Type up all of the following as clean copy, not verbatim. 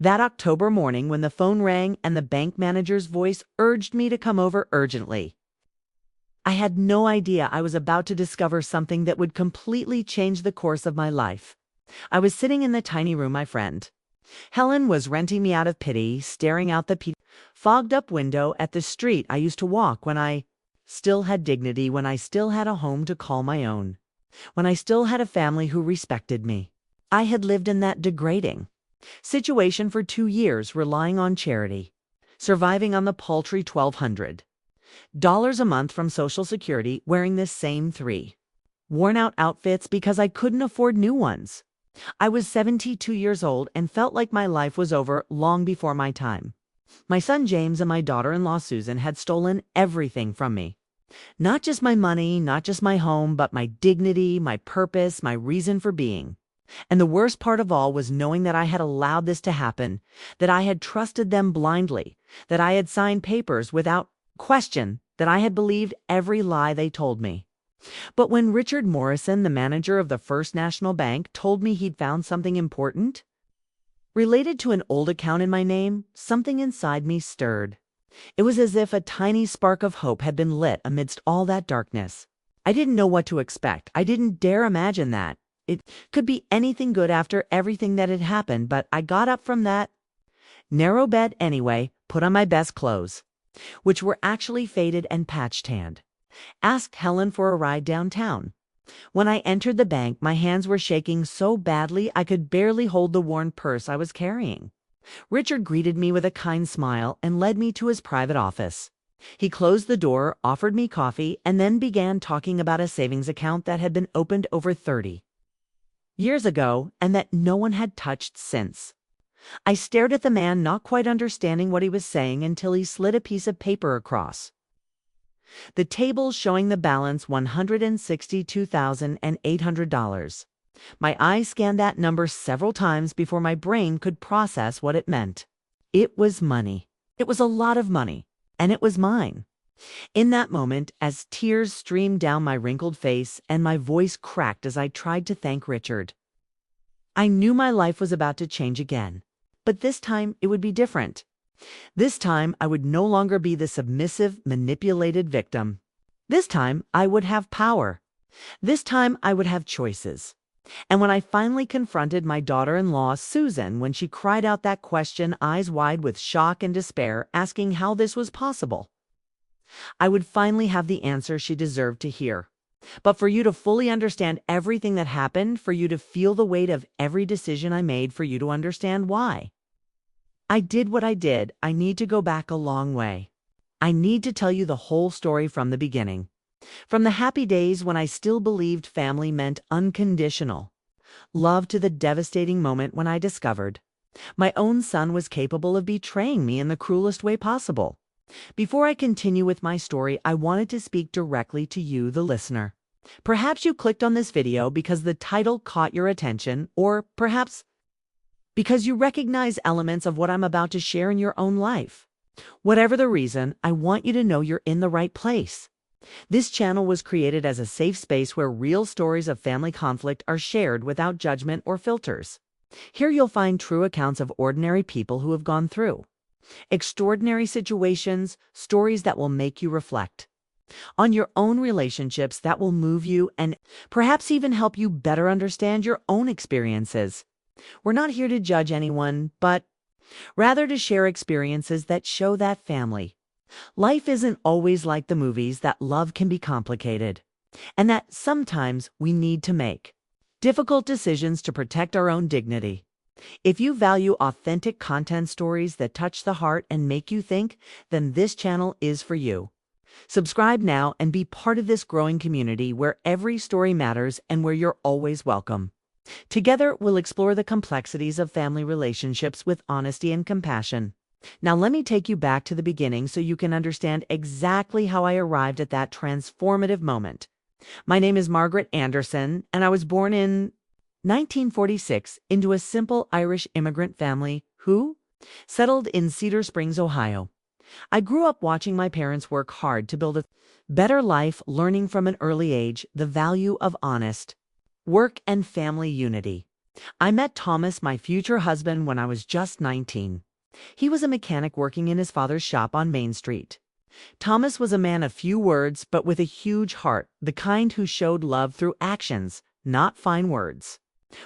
That October morning when the phone rang and the bank manager's voice urged me to come over urgently. I had no idea I was about to discover something that would completely change the course of my life. I was sitting in the tiny room my friend Helen was renting me out of pity, staring out the fogged-up window at the street I used to walk when I still had dignity, when I still had a home to call my own, when I still had a family who respected me. I had lived in that degrading situation for 2 years, relying on charity, surviving on the paltry $1,200 a month from Social Security, wearing this same 3 worn-out outfits because I couldn't afford new ones. I was 72 years old and felt like my life was over long before my time. My son James and my daughter-in-law Susan had stolen everything from me. Not just my money, not just my home, but my dignity, my purpose, my reason for being. And the worst part of all was knowing that I had allowed this to happen, that I had trusted them blindly, that I had signed papers without question, that I had believed every lie they told me. But when Richard Morrison, the manager of the First National Bank, told me he'd found something important related to an old account in my name, something inside me stirred. It was as if a tiny spark of hope had been lit amidst all that darkness. I didn't know what to expect. I didn't dare imagine that it could be anything good after everything that had happened, but I got up from that narrow bed anyway, put on my best clothes, which were actually faded and patch-tanned, asked Helen for a ride downtown. When I entered the bank, my hands were shaking so badly I could barely hold the worn purse I was carrying. Richard greeted me with a kind smile and led me to his private office. He closed the door, offered me coffee, and then began talking about a savings account that had been opened over 30 years ago and that no one had touched since. I stared at the man, not quite understanding what he was saying, until he slid a piece of paper across the table showing the balance $162,800. My eyes scanned that number several times before my brain could process what it meant. It was money. It was a lot of money, and it was mine. In that moment, as tears streamed down my wrinkled face and my voice cracked as I tried to thank Richard, I knew my life was about to change again. But this time it would be different. This time I would no longer be the submissive, manipulated victim. This time I would have power. This time I would have choices. And when I finally confronted my daughter-in-law, Susan, when she cried out that question, eyes wide with shock and despair, asking how this was possible, I would finally have the answer she deserved to hear. But for you to fully understand everything that happened, for you to feel the weight of every decision I made, for you to understand why I did what I did, I need to go back a long way. I need to tell you the whole story from the beginning. From the happy days when I still believed family meant unconditional love, to the devastating moment when I discovered my own son was capable of betraying me in the cruelest way possible. Before I continue with my story, I wanted to speak directly to you, the listener. Perhaps you clicked on this video because the title caught your attention, or perhaps because you recognize elements of what I'm about to share in your own life. Whatever the reason, I want you to know you're in the right place. This channel was created as a safe space where real stories of family conflict are shared without judgment or filters. Here you'll find true accounts of ordinary people who have gone through extraordinary situations, stories that will make you reflect on your own relationships, that will move you, and perhaps even help you better understand your own experiences. We're not here to judge anyone, but rather to share experiences that show that family life isn't always like the movies, that love can be complicated, and that sometimes we need to make difficult decisions to protect our own dignity. If you value authentic content, stories that touch the heart and make you think, then this channel is for you. Subscribe now and be part of this growing community where every story matters and where you're always welcome. Together, we'll explore the complexities of family relationships with honesty and compassion. Now, let me take you back to the beginning so you can understand exactly how I arrived at that transformative moment. My name is Margaret Anderson, and I was born in 1946 into a simple Irish immigrant family who settled in Cedar Springs, Ohio. I grew up watching my parents work hard to build a better life, learning from an early age the value of honest work and family unity. I met Thomas, my future husband, when I was just 19. He was a mechanic working in his father's shop on Main Street. Thomas was a man of few words, but with a huge heart, the kind who showed love through actions, not fine words.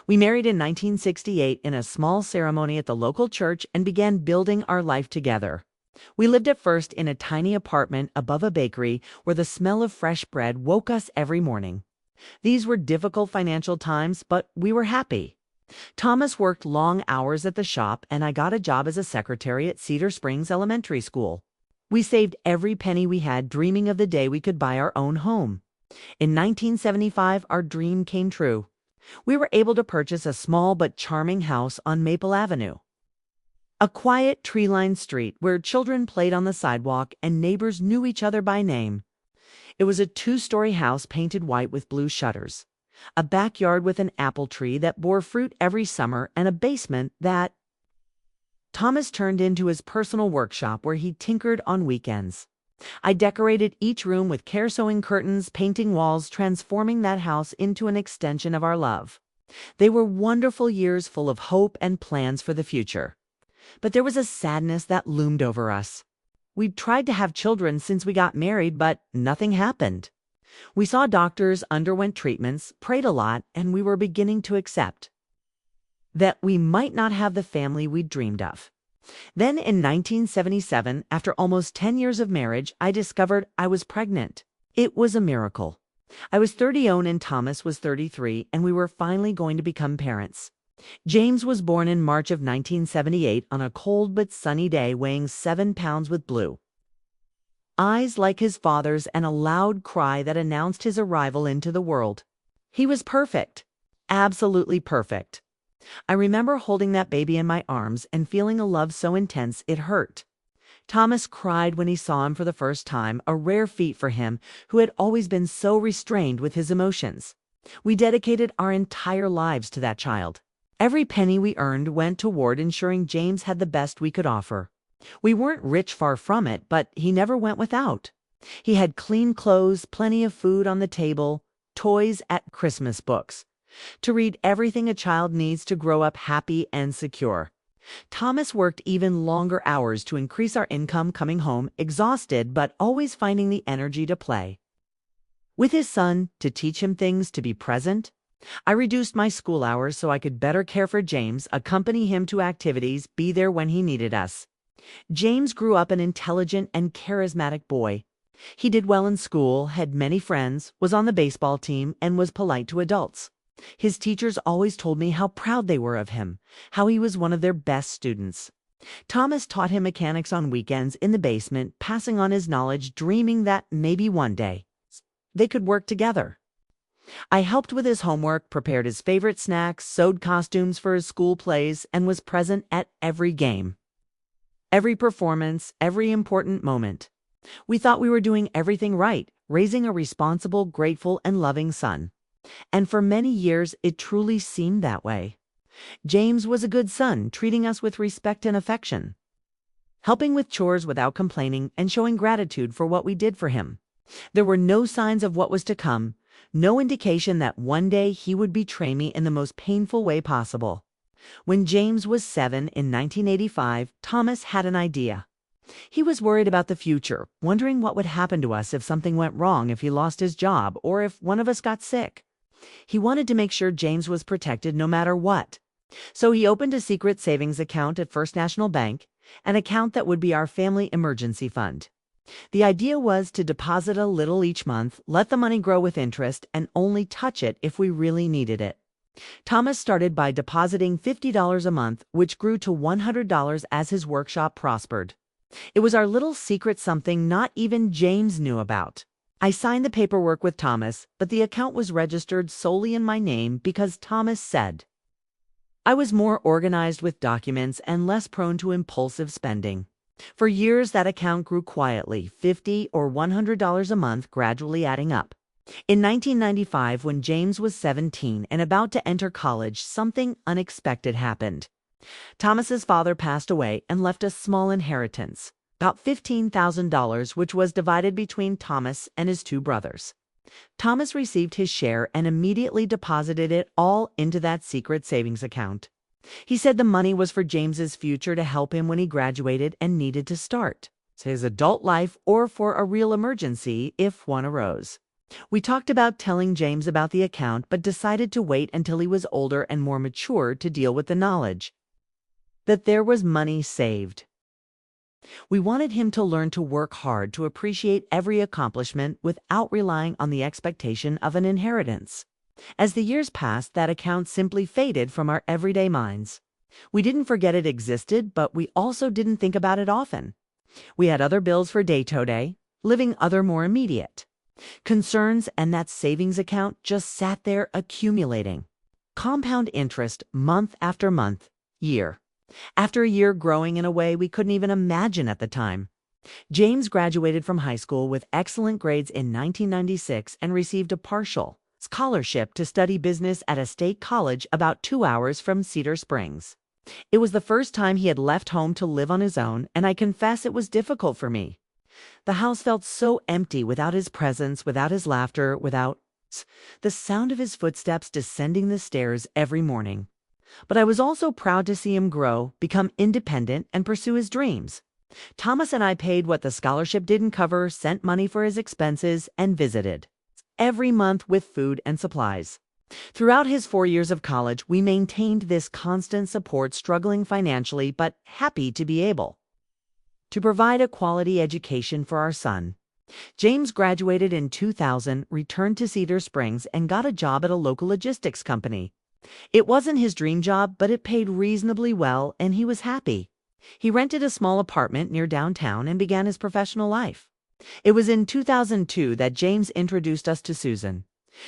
We married in 1968 in a small ceremony at the local church and began building our life together. We lived at first in a tiny apartment above a bakery where the smell of fresh bread woke us every morning. These were difficult financial times, but we were happy. Thomas worked long hours at the shop, and I got a job as a secretary at Cedar Springs Elementary School. We saved every penny we had, dreaming of the day we could buy our own home. In 1975, our dream came true. We were able to purchase a small but charming house on Maple Avenue. A quiet, tree-lined street where children played on the sidewalk and neighbors knew each other by name. It was a two-story house painted white with blue shutters, a backyard with an apple tree that bore fruit every summer, and a basement that Thomas turned into his personal workshop where he tinkered on weekends. I decorated each room with care sewing curtains, painting walls, transforming that house into an extension of our love. They were wonderful years full of hope and plans for the future. But there was a sadness that loomed over us. We'd tried to have children since we got married, but nothing happened. We saw doctors, underwent treatments, prayed a lot, and we were beginning to accept that we might not have the family we'd dreamed of. Then in 1977, after almost 10 years of marriage, I discovered I was pregnant. It was a miracle. I was 30 and Thomas was 33, and we were finally going to become parents. James was born in March of 1978 on a cold but sunny day, weighing 7 pounds with blue eyes like his father's and a loud cry that announced his arrival into the world. He was perfect. Absolutely perfect. I remember holding that baby in my arms and feeling a love so intense it hurt. Thomas cried when he saw him for the first time, a rare feat for him who had always been so restrained with his emotions. We dedicated our entire lives to that child. Every penny we earned went toward ensuring James had the best we could offer. We weren't rich, far from it, but he never went without. He had clean clothes, plenty of food on the table, toys at Christmas books, to read everything a child needs to grow up happy and secure. Thomas worked even longer hours to increase our income, coming home exhausted but always finding the energy to play with his son, to teach him things, to be present. I reduced my school hours so I could better care for James, accompany him to activities, be there when he needed us. James grew up an intelligent and charismatic boy. He did well in school, had many friends, was on the baseball team, and was polite to adults. His teachers always told me how proud they were of him, how he was one of their best students. Thomas taught him mechanics on weekends in the basement, passing on his knowledge, dreaming that maybe one day they could work together. I helped with his homework, prepared his favorite snacks, sewed costumes for his school plays, and was present at every game, every performance, every important moment. We thought we were doing everything right, raising a responsible, grateful, and loving son. And for many years, it truly seemed that way. James was a good son, treating us with respect and affection, helping with chores without complaining, and showing gratitude for what we did for him. There were no signs of what was to come, no indication that one day he would betray me in the most painful way possible. When James was 7 in 1985, Thomas had an idea. He was worried about the future, wondering what would happen to us if something went wrong, if he lost his job, or if one of us got sick. He wanted to make sure James was protected no matter what. So he opened a secret savings account at First National Bank, an account that would be our family emergency fund. The idea was to deposit a little each month, let the money grow with interest, and only touch it if we really needed it. Thomas started by depositing $50 a month, which grew to $100 as his workshop prospered. It was our little secret, something not even James knew about. I signed the paperwork with Thomas, but the account was registered solely in my name because Thomas said I was more organized with documents and less prone to impulsive spending. For years, that account grew quietly, $50 or $100 a month, gradually adding up. In 1995, when James was 17 and about to enter college, something unexpected happened. Thomas's father passed away and left a small inheritance, about $15,000, which was divided between Thomas and his two brothers. Thomas received his share and immediately deposited it all into that secret savings account. He said the money was for James's future to help him when he graduated and needed to start his adult life or for a real emergency if one arose. We talked about telling James about the account, but decided to wait until he was older and more mature to deal with the knowledge that there was money saved. We wanted him to learn to work hard to appreciate every accomplishment without relying on the expectation of an inheritance. As the years passed, that account simply faded from our everyday minds. We didn't forget it existed, but we also didn't think about it often. We had other bills for day-to-day, living other more immediate concerns, and that savings account just sat there accumulating. Compound interest month after month, year after year, growing in a way we couldn't even imagine at the time. James graduated from high school with excellent grades in 1996 and received a partial scholarship to study business at a state college about 2 hours from Cedar Springs. It was the first time he had left home to live on his own, and I confess it was difficult for me. The house felt so empty without his presence, without his laughter, without the sound of his footsteps descending the stairs every morning. But I was also proud to see him grow, become independent, and pursue his dreams. Thomas and I paid what the scholarship didn't cover, sent money for his expenses, and visited every month with food and supplies. Throughout his 4 years of college, we maintained this constant support, struggling financially, but happy to be able to provide a quality education for our son. James graduated in 2000, returned to Cedar Springs, and got a job at a local logistics company. It wasn't his dream job, but it paid reasonably well, and he was happy. He rented a small apartment near downtown and began his professional life. It was in 2002 that James introduced us to Susan.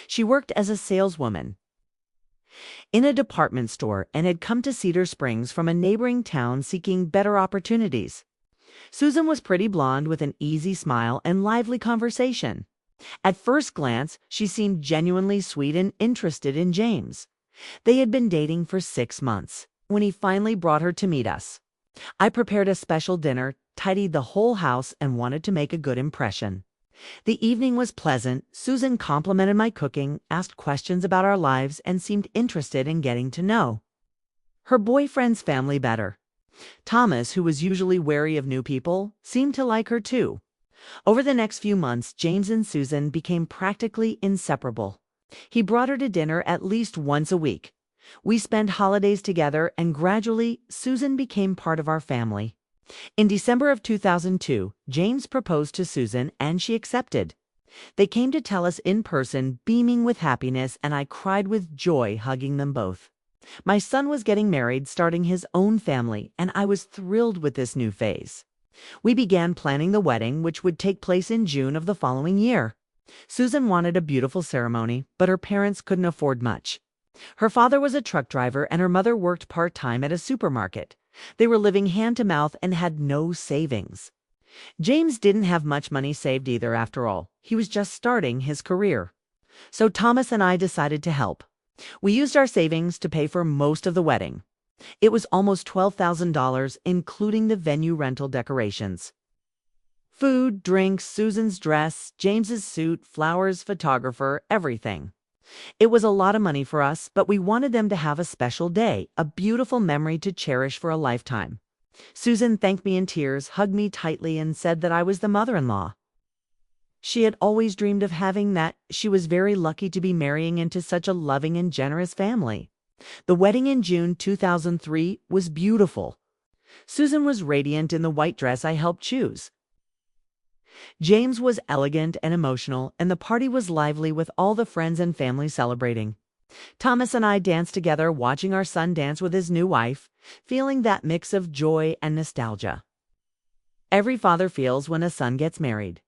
She worked as a saleswoman in a department store and had come to Cedar Springs from a neighboring town seeking better opportunities. Susan was pretty blonde with an easy smile and lively conversation. At first glance, she seemed genuinely sweet and interested in James. They had been dating for 6 months when he finally brought her to meet us. I prepared a special dinner, tidied the whole house, and wanted to make a good impression. The evening was pleasant. Susan complimented my cooking, asked questions about our lives, and seemed interested in getting to know her boyfriend's family better. Thomas, who was usually wary of new people, seemed to like her too. Over the next few months, James and Susan became practically inseparable. He brought her to dinner at least once a week. We spent holidays together, and gradually, Susan became part of our family. In December of 2002, James proposed to Susan, and she accepted. They came to tell us in person, beaming with happiness, and I cried with joy hugging them both. My son was getting married, starting his own family, and I was thrilled with this new phase. We began planning the wedding, which would take place in June of the following year. Susan wanted a beautiful ceremony, but her parents couldn't afford much. Her father was a truck driver, and her mother worked part-time at a supermarket. They were living hand-to-mouth and had no savings. James didn't have much money saved either, after all. He was just starting his career. So Thomas and I decided to help. We used our savings to pay for most of the wedding. It was almost $12,000, including the venue rental, decorations, food, drinks, Susan's dress, James's suit, flowers, photographer, everything. It was a lot of money for us, but we wanted them to have a special day, a beautiful memory to cherish for a lifetime. Susan thanked me in tears, hugged me tightly, and said that I was the mother-in-law she had always dreamed of having, that she was very lucky to be marrying into such a loving and generous family. The wedding in June 2003 was beautiful. Susan was radiant in the white dress I helped choose. James was elegant and emotional, and the party was lively with all the friends and family celebrating. Thomas and I danced together, watching our son dance with his new wife, feeling that mix of joy and nostalgia every father feels when a son gets married.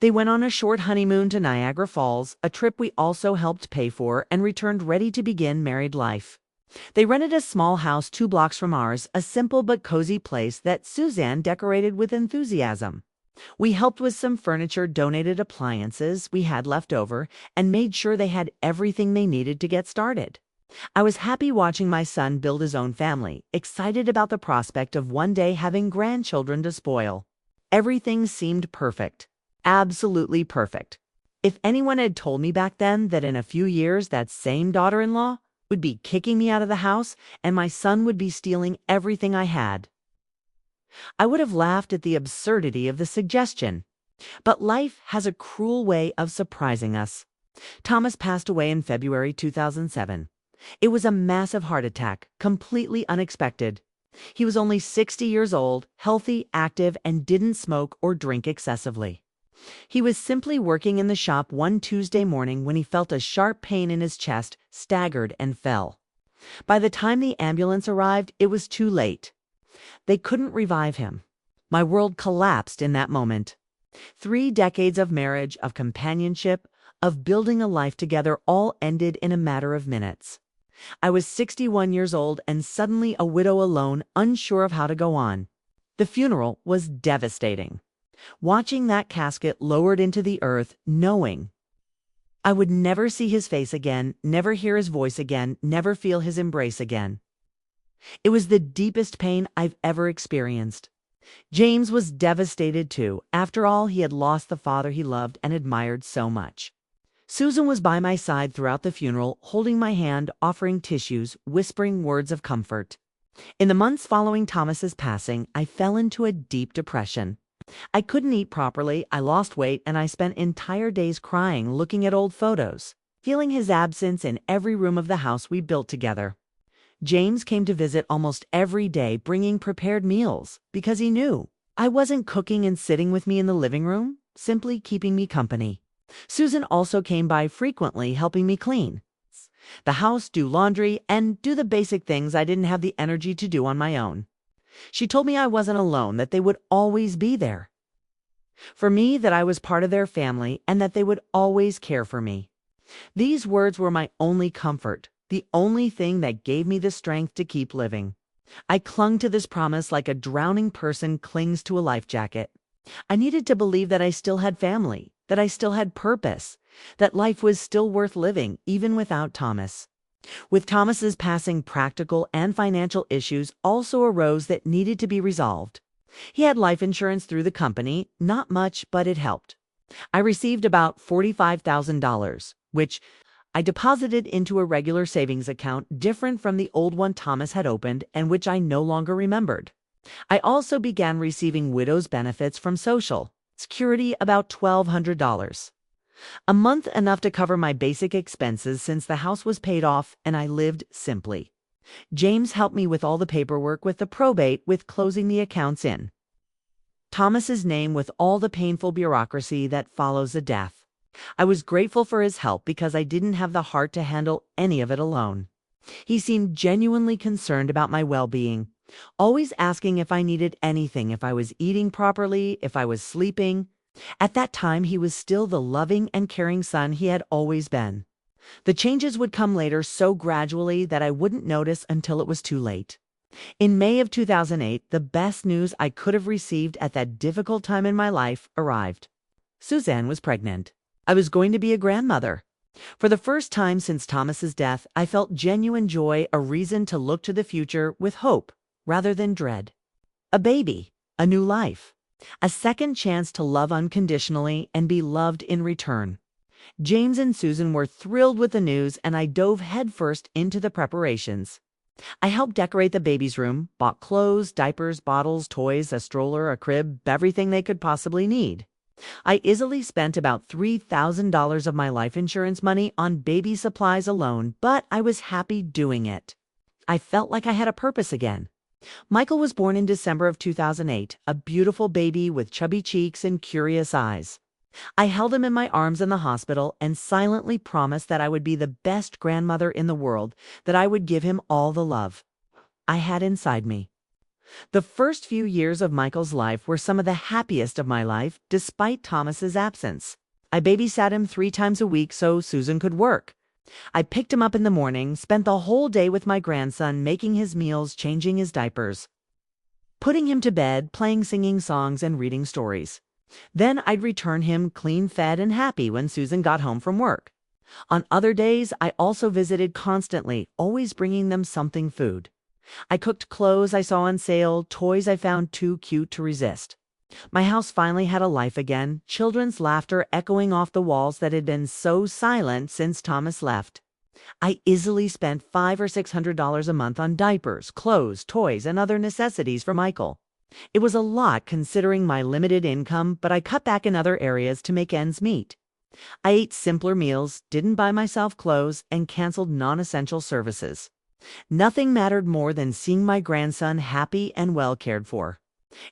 They went on a short honeymoon to Niagara Falls, a trip we also helped pay for, and returned ready to begin married life. They rented a small house 2 blocks from ours, a simple but cozy place that Suzanne decorated with enthusiasm. We helped with some furniture, donated appliances we had left over, and made sure they had everything they needed to get started. I was happy watching my son build his own family, excited about the prospect of one day having grandchildren to spoil. Everything seemed perfect. Absolutely perfect. If anyone had told me back then that in a few years that same daughter-in-law would be kicking me out of the house and my son would be stealing everything I had, I would have laughed at the absurdity of the suggestion. But life has a cruel way of surprising us. Thomas passed away in February 2007. It was a massive heart attack, completely unexpected. He was only 60 years old, healthy, active, and didn't smoke or drink excessively. He was simply working in the shop one Tuesday morning when he felt a sharp pain in his chest, staggered, and fell. By the time the ambulance arrived, it was too late. They couldn't revive him. My world collapsed in that moment. 3 decades of marriage, of companionship, of building a life together all ended in a matter of minutes. I was 61 years old and suddenly a widow alone, unsure of how to go on. The funeral was devastating. Watching that casket lowered into the earth, knowing I would never see his face again, never hear his voice again, never feel his embrace again. It was the deepest pain I've ever experienced. James was devastated too. After all, he had lost the father he loved and admired so much. Susan was by my side throughout the funeral, holding my hand, offering tissues, whispering words of comfort. In the months following Thomas's passing, I fell into a deep depression. I couldn't eat properly, I lost weight, and I spent entire days crying, looking at old photos, feeling his absence in every room of the house we built together. James came to visit almost every day, bringing prepared meals, because he knew I wasn't cooking and sitting with me in the living room, simply keeping me company. Susan also came by frequently, helping me clean the house, do laundry, and do the basic things I didn't have the energy to do on my own. She told me I wasn't alone, that they would always be there for me, that I was part of their family, and that they would always care for me. These words were my only comfort, the only thing that gave me the strength to keep living. I clung to this promise like a drowning person clings to a life jacket. I needed to believe that I still had family, that I still had purpose, that life was still worth living, even without Thomas. With Thomas's passing, practical and financial issues also arose that needed to be resolved. He had life insurance through the company, not much, but it helped. I received about $45,000, which I deposited into a regular savings account different from the old one Thomas had opened and which I no longer remembered. I also began receiving widow's benefits from Social Security, about $1,200. A month enough to cover my basic expenses since the house was paid off and I lived simply. James helped me with all the paperwork, with the probate, with closing the accounts in Thomas's name, with all the painful bureaucracy that follows a death. I was grateful for his help because I didn't have the heart to handle any of it alone. He seemed genuinely concerned about my well-being, always asking if I needed anything, if I was eating properly, if I was sleeping. At that time, he was still the loving and caring son he had always been. The changes would come later, so gradually that I wouldn't notice until it was too late. In May of 2008, the best news I could have received at that difficult time in my life arrived. Suzanne was pregnant. I was going to be a grandmother. For the first time since Thomas's death, I felt genuine joy, a reason to look to the future with hope rather than dread. A baby, a new life, a second chance to love unconditionally and be loved in return. James and Susan were thrilled with the news, and I dove headfirst into the preparations. I helped decorate the baby's room, bought clothes, diapers, bottles, toys, a stroller, a crib, everything they could possibly need. I easily spent about $3,000 of my life insurance money on baby supplies alone, but I was happy doing it. I felt like I had a purpose again. Michael was born in December of 2008, a beautiful baby with chubby cheeks and curious eyes. I held him in my arms in the hospital and silently promised that I would be the best grandmother in the world, that I would give him all the love I had inside me. The first few years of Michael's life were some of the happiest of my life, despite Thomas's absence. I babysat him 3 times a week so Susan could work. I picked him up in the morning, spent the whole day with my grandson, making his meals, changing his diapers, putting him to bed, playing singing songs, and reading stories. Then I'd return him clean fed and happy when Susan got home from work. On other days, I also visited constantly, always bringing them something food. I cooked clothes I saw on sale, toys I found too cute to resist. My house finally had a life again, children's laughter echoing off the walls that had been so silent since Thomas left. I easily spent $500 or $600 a month on diapers, clothes, toys, and other necessities for Michael. It was a lot considering my limited income, but I cut back in other areas to make ends meet. I ate simpler meals, didn't buy myself clothes, and canceled non-essential services. Nothing mattered more than seeing my grandson happy and well cared for.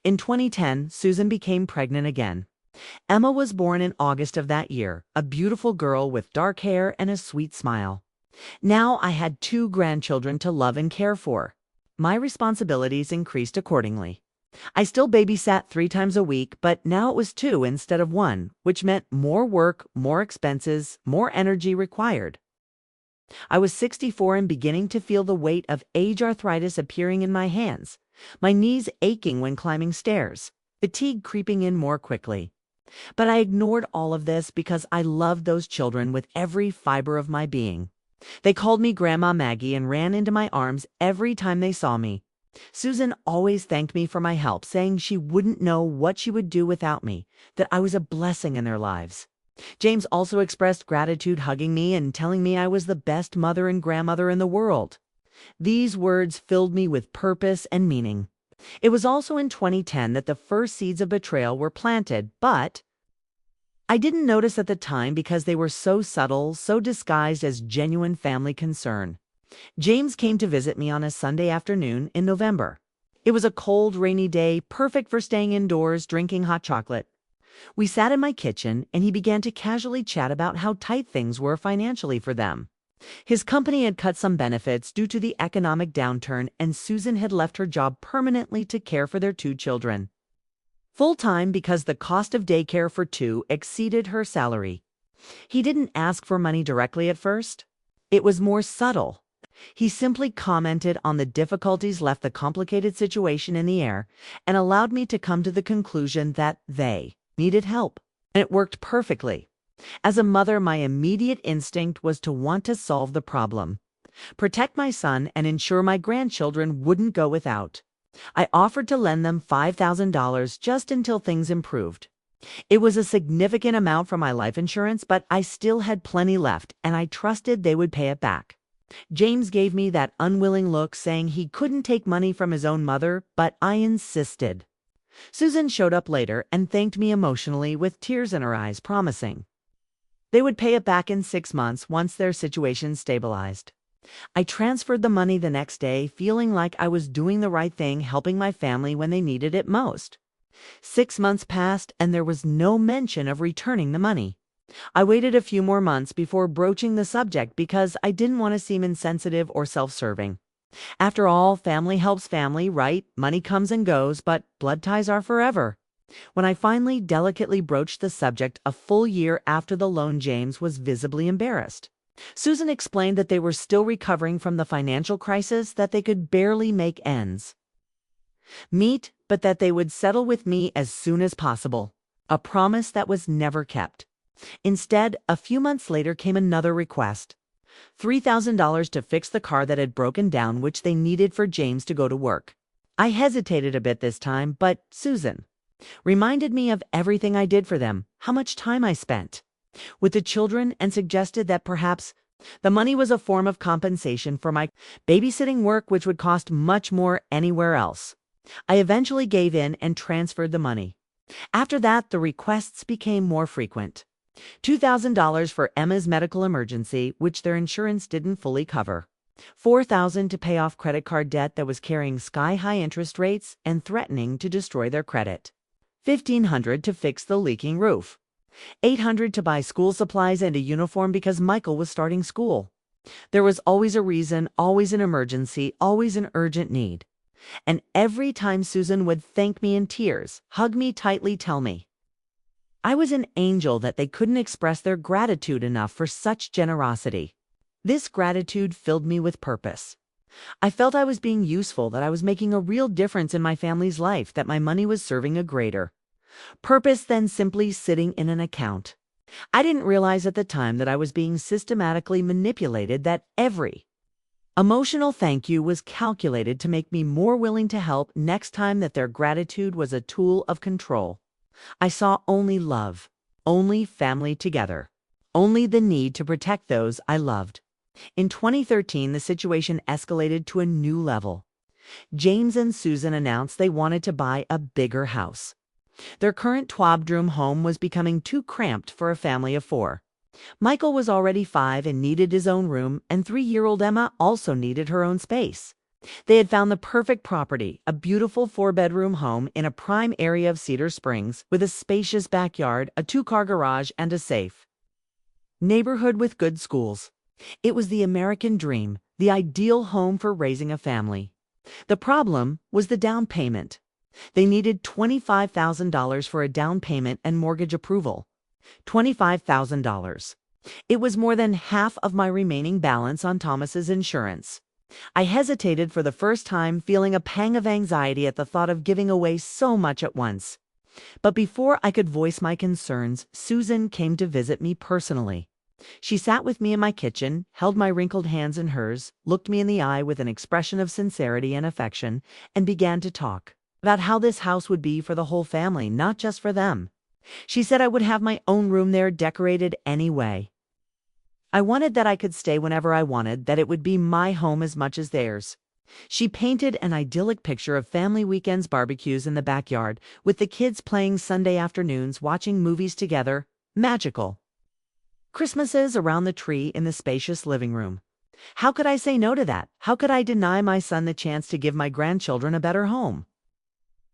In 2010, Susan became pregnant again. Emma was born in August of that year, a beautiful girl with dark hair and a sweet smile. Now I had 2 grandchildren to love and care for. My responsibilities increased accordingly. I still babysat 3 times a week, but now it was 2 instead of 1, which meant more work, more expenses, more energy required. I was 64 and beginning to feel the weight of age arthritis appearing in my hands, my knees aching when climbing stairs, fatigue creeping in more quickly. But I ignored all of this because I loved those children with every fiber of my being. They called me Grandma Maggie and ran into my arms every time they saw me. Susan always thanked me for my help, saying she wouldn't know what she would do without me, that I was a blessing in their lives. James also expressed gratitude, hugging me and telling me I was the best mother and grandmother in the world. These words filled me with purpose and meaning. It was also in 2010 that the first seeds of betrayal were planted, but I didn't notice at the time because they were so subtle, so disguised as genuine family concern. James came to visit me on a Sunday afternoon in November. It was a cold, rainy day, perfect for staying indoors, drinking hot chocolate. We sat in my kitchen, and he began to casually chat about how tight things were financially for them. His company had cut some benefits due to the economic downturn, and Susan had left her job permanently to care for their 2 children. Full-time because the cost of daycare for 2 exceeded her salary. He didn't ask for money directly at first. It was more subtle. He simply commented on the difficulties, left the complicated situation in the air, and allowed me to come to the conclusion that they needed help. And it worked perfectly. As a mother, my immediate instinct was to want to solve the problem, protect my son, and ensure my grandchildren wouldn't go without. I offered to lend them $5,000 just until things improved. It was a significant amount from my life insurance, but I still had plenty left, and I trusted they would pay it back. James gave me that unwilling look, saying he couldn't take money from his own mother, but I insisted. Susan showed up later and thanked me emotionally with tears in her eyes, promising they would pay it back in 6 months once their situation stabilized. I transferred the money the next day, feeling like I was doing the right thing, helping my family when they needed it most. 6 months passed, and there was no mention of returning the money. I waited a few more months before broaching the subject because I didn't want to seem insensitive or self-serving. After all, family helps family, right? Money comes and goes, but blood ties are forever. When I finally delicately broached the subject a full year after the loan, James was visibly embarrassed. Susan explained that they were still recovering from the financial crisis, that they could barely make ends meet, but that they would settle with me as soon as possible, a promise that was never kept. Instead, a few months later came another request, $3,000 to fix the car that had broken down, which they needed for James to go to work. I hesitated a bit this time, but Susan reminded me of everything I did for them, how much time I spent with the children, and suggested that perhaps the money was a form of compensation for my babysitting work, which would cost much more anywhere else. I eventually gave in and transferred the money. After that, the requests became more frequent. $2,000 for Emma's medical emergency, which their insurance didn't fully cover. $4,000 to pay off credit card debt that was carrying sky-high interest rates and threatening to destroy their credit. $1,500 to fix the leaking roof. $800 to buy school supplies and a uniform because Michael was starting school. There was always a reason, always an emergency, always an urgent need. And every time Susan would thank me in tears, hug me tightly, tell me I was an angel, that they couldn't express their gratitude enough for such generosity. This gratitude filled me with purpose. I felt I was being useful, that I was making a real difference in my family's life, that my money was serving a greater purpose than simply sitting in an account. I didn't realize at the time that I was being systematically manipulated, that every Emotional thank you was calculated to make me more willing to help next time that their gratitude was a tool of control. I saw only love, only family together, only the need to protect those I loved. In 2013, the situation escalated to a new level. James and Susan announced they wanted to buy a bigger house. Their current twabdroom home was becoming too cramped for a family of 4. Michael was already 5 and needed his own room, and 3-year-old Emma also needed her own space. They had found the perfect property, a beautiful 4-bedroom home in a prime area of Cedar Springs with a spacious backyard, a 2-car garage, and a safe neighborhood with good schools. It was the American dream, the ideal home for raising a family. The problem was the down payment. They needed $25,000 for a down payment and mortgage approval. $25,000. It was more than half of my remaining balance on Thomas's insurance. I hesitated for the first time, feeling a pang of anxiety at the thought of giving away so much at once. But before I could voice my concerns, Susan came to visit me personally. She sat with me in my kitchen, held my wrinkled hands in hers, looked me in the eye with an expression of sincerity and affection, and began to talk about how this house would be for the whole family, not just for them. She said I would have my own room there, decorated anyway. I wanted that I could stay whenever I wanted, that it would be my home as much as theirs. She painted an idyllic picture of family weekends, barbecues in the backyard, with the kids playing Sunday afternoons, watching movies together. Magical. Christmases around the tree in the spacious living room. How could I say no to that? How could I deny my son the chance to give my grandchildren a better home?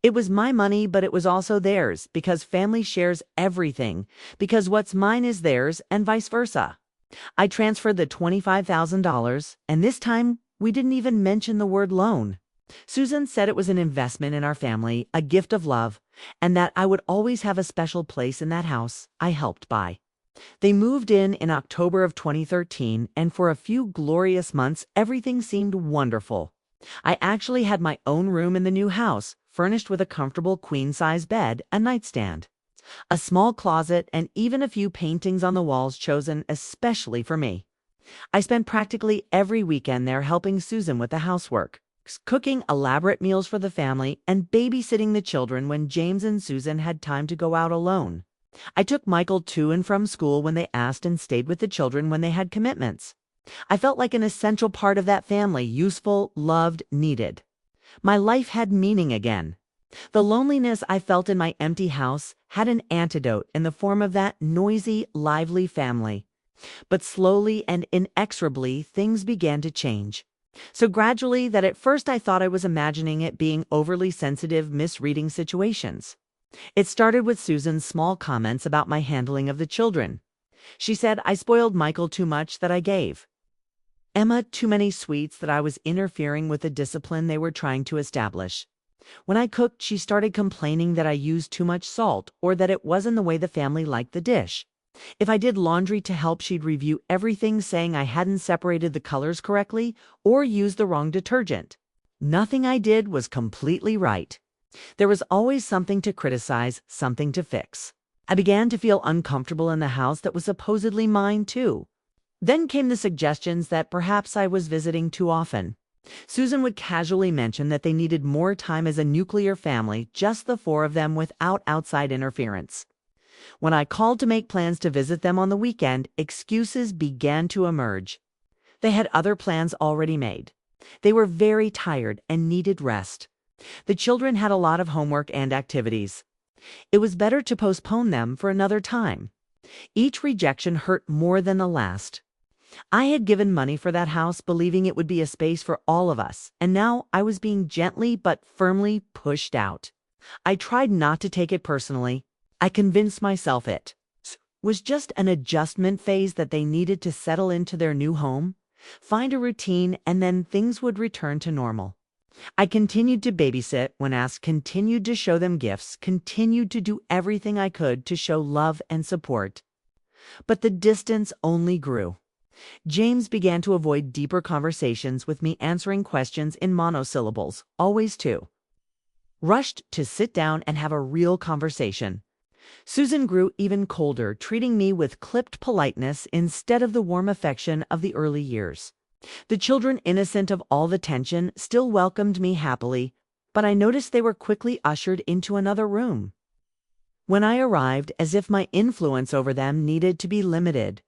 It was my money, but it was also theirs, because family shares everything, because what's mine is theirs, and vice versa. I transferred the $25,000, and this time we didn't even mention the word loan. Susan said it was an investment in our family, a gift of love, and that I would always have a special place in that house I helped buy. They moved in October of 2013, and for a few glorious months, everything seemed wonderful. I actually had my own room in the new house, furnished with a comfortable queen-size bed, a nightstand, a small closet, and even a few paintings on the walls chosen especially for me. I spent practically every weekend there helping Susan with the housework, cooking elaborate meals for the family, and babysitting the children when James and Susan had time to go out alone. I took Michael to and from school when they asked and stayed with the children when they had commitments. I felt like an essential part of that family, useful, loved, needed. My life had meaning again. The loneliness I felt in my empty house had an antidote in the form of that noisy, lively family. But slowly and inexorably, things began to change. So gradually that at first I thought I was imagining it being overly sensitive, misreading situations. It started with Susan's small comments about my handling of the children. She said I spoiled Michael too much, that I gave Emma too many sweets, that I was interfering with the discipline they were trying to establish. When I cooked, she started complaining that I used too much salt, or that it wasn't the way the family liked the dish. If I did laundry to help, she'd review everything, saying I hadn't separated the colors correctly or used the wrong detergent. Nothing I did was completely right. There was always something to criticize, something to fix. I began to feel uncomfortable in the house that was supposedly mine, too. Then came the suggestions that perhaps I was visiting too often. Susan would casually mention that they needed more time as a nuclear family, just the 4 of them, without outside interference. When I called to make plans to visit them on the weekend, excuses began to emerge. They had other plans already made. They were very tired and needed rest. The children had a lot of homework and activities. It was better to postpone them for another time. Each rejection hurt more than the last. I had given money for that house, believing it would be a space for all of us, and now I was being gently but firmly pushed out. I tried not to take it personally. I convinced myself it was just an adjustment phase, that they needed to settle into their new home, find a routine, and then things would return to normal. I continued to babysit when asked, continued to show them gifts, continued to do everything I could to show love and support. But the distance only grew. James began to avoid deeper conversations with me, answering questions in monosyllables, always too rushed to sit down and have a real conversation. Susan grew even colder, treating me with clipped politeness instead of the warm affection of the early years. The children, innocent of all the tension, still welcomed me happily, but I noticed they were quickly ushered into another room. When I arrived, as if my influence over them needed to be limited.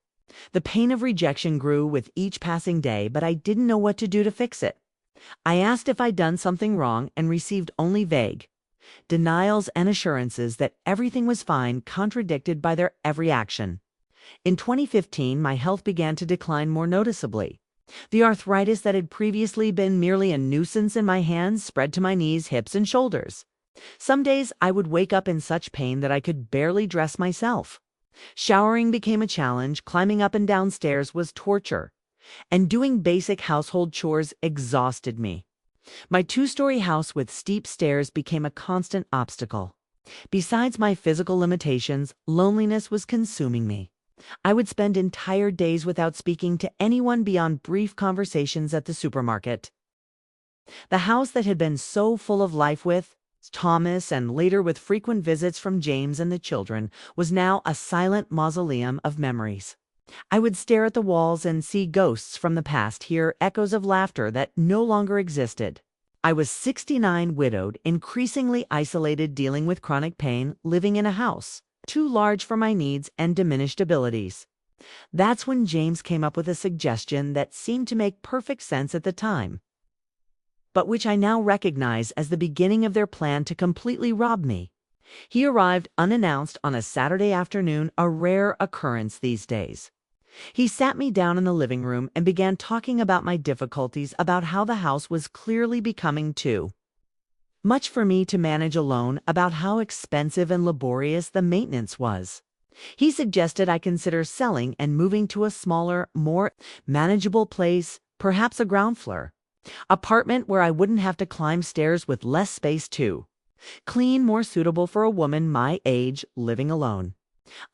The pain of rejection grew with each passing day, but I didn't know what to do to fix it. I asked if I'd done something wrong and received only vague denials and assurances that everything was fine, contradicted by their every action. In 2015, my health began to decline more noticeably. The arthritis that had previously been merely a nuisance in my hands spread to my knees, hips, and shoulders. Some days I would wake up in such pain that I could barely dress myself. Showering became a challenge, climbing up and down stairs was torture, and doing basic household chores exhausted me. My two-story house with steep stairs became a constant obstacle. Besides my physical limitations, loneliness was consuming me. I would spend entire days without speaking to anyone beyond brief conversations at the supermarket. The house that had been so full of life with Thomas and later with frequent visits from James and the children was now a silent mausoleum of memories. I would stare at the walls and see ghosts from the past, hear echoes of laughter that no longer existed. I was 69, widowed, increasingly isolated, dealing with chronic pain, living in a house too large for my needs and diminished abilities. That's when James came up with a suggestion that seemed to make perfect sense at the time, but which I now recognize as the beginning of their plan to completely rob me. He arrived unannounced on a Saturday afternoon, a rare occurrence these days. He sat me down in the living room and began talking about my difficulties, about how the house was clearly becoming too much for me to manage alone, about how expensive and laborious the maintenance was. He suggested I consider selling and moving to a smaller, more manageable place, perhaps a ground floor apartment where I wouldn't have to climb stairs, with less space too. Clean, more suitable for a woman my age living alone.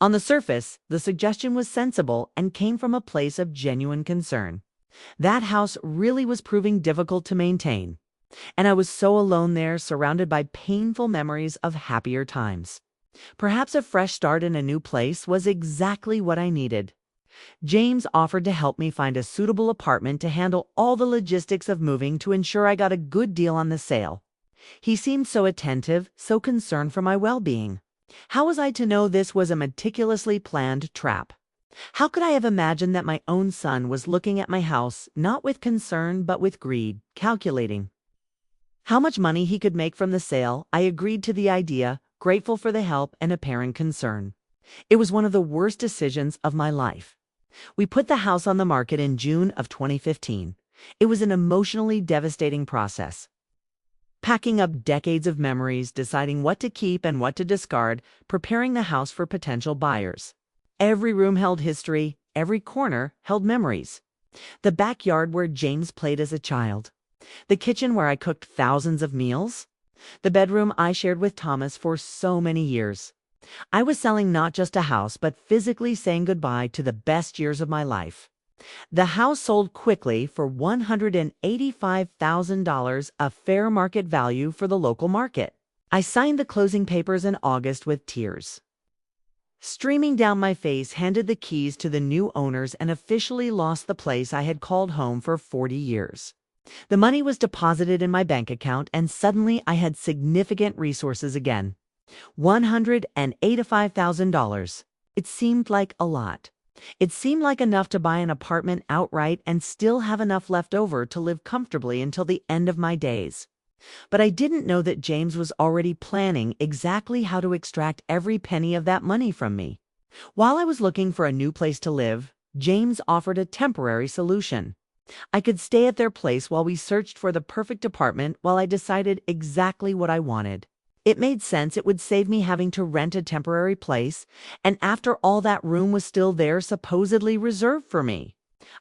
On the surface, the suggestion was sensible and came from a place of genuine concern. That house really was proving difficult to maintain, and I was so alone there, surrounded by painful memories of happier times. Perhaps a fresh start in a new place was exactly what I needed. James offered to help me find a suitable apartment to handle all the logistics of moving, to ensure I got a good deal on the sale. He seemed so attentive, so concerned for my well-being. How was I to know this was a meticulously planned trap? How could I have imagined that my own son was looking at my house, not with concern but with greed, calculating how much money he could make from the sale? I agreed to the idea, grateful for the help and apparent concern. It was one of the worst decisions of my life. We put the house on the market in June of 2015. It was an emotionally devastating process. Packing up decades of memories, deciding what to keep and what to discard, preparing the house for potential buyers. Every room held history, every corner held memories. The backyard where James played as a child. The kitchen where I cooked thousands of meals. The bedroom I shared with Thomas for so many years. I was selling not just a house, but physically saying goodbye to the best years of my life. The house sold quickly for $185,000, a fair market value for the local market. I signed the closing papers in August with tears streaming down my face, handed the keys to the new owners, and officially lost the place I had called home for 40 years. The money was deposited in my bank account, and suddenly I had significant resources again. $185,000. It seemed like a lot. It seemed like enough to buy an apartment outright and still have enough left over to live comfortably until the end of my days. But I didn't know that James was already planning exactly how to extract every penny of that money from me. While I was looking for a new place to live, James offered a temporary solution. I could stay at their place while we searched for the perfect apartment, while I decided exactly what I wanted. It made sense. It would save me having to rent a temporary place, and after all, that room was still there, supposedly reserved for me.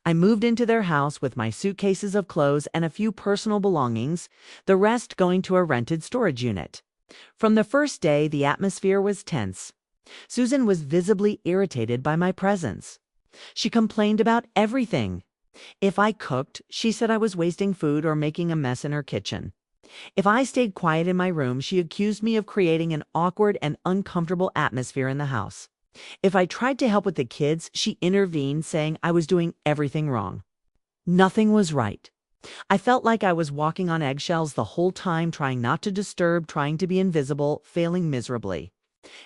I moved into their house with my suitcases of clothes and a few personal belongings, the rest going to a rented storage unit. From the first day, the atmosphere was tense. Susan was visibly irritated by my presence. She complained about everything. If I cooked, she said I was wasting food or making a mess in her kitchen. If I stayed quiet in my room, she accused me of creating an awkward and uncomfortable atmosphere in the house. If I tried to help with the kids, she intervened, saying I was doing everything wrong. Nothing was right. I felt like I was walking on eggshells the whole time, trying not to disturb, trying to be invisible, failing miserably.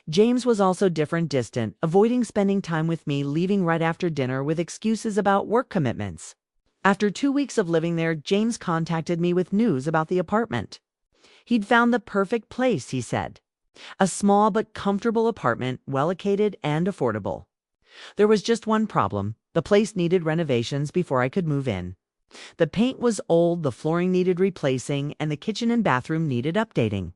James was also different, distant, avoiding spending time with me, leaving right after dinner with excuses about work commitments. After 2 weeks of living there, James contacted me with news about the apartment. He'd found the perfect place, he said. A small but comfortable apartment, well located and affordable. There was just one problem. The place needed renovations before I could move in. The paint was old, the flooring needed replacing, and the kitchen and bathroom needed updating.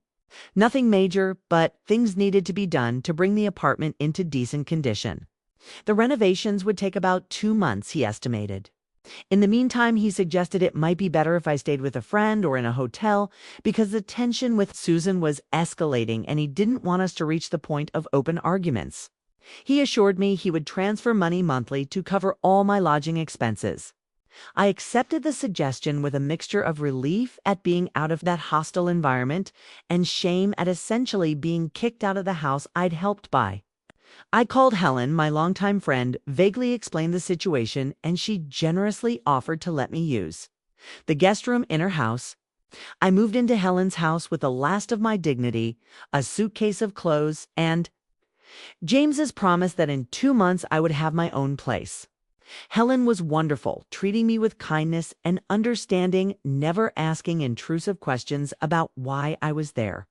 Nothing major, but things needed to be done to bring the apartment into decent condition. The renovations would take about 2 months, he estimated. In the meantime, he suggested it might be better if I stayed with a friend or in a hotel because the tension with Susan was escalating and he didn't want us to reach the point of open arguments. He assured me he would transfer money monthly to cover all my lodging expenses. I accepted the suggestion with a mixture of relief at being out of that hostile environment and shame at essentially being kicked out of the house I'd helped buy. I called Helen, my longtime friend, vaguely explained the situation, and she generously offered to let me use the guest room in her house. I moved into Helen's house with the last of my dignity, a suitcase of clothes, and James's promise that in 2 months I would have my own place. Helen was wonderful, treating me with kindness and understanding, never asking intrusive questions about why I was there.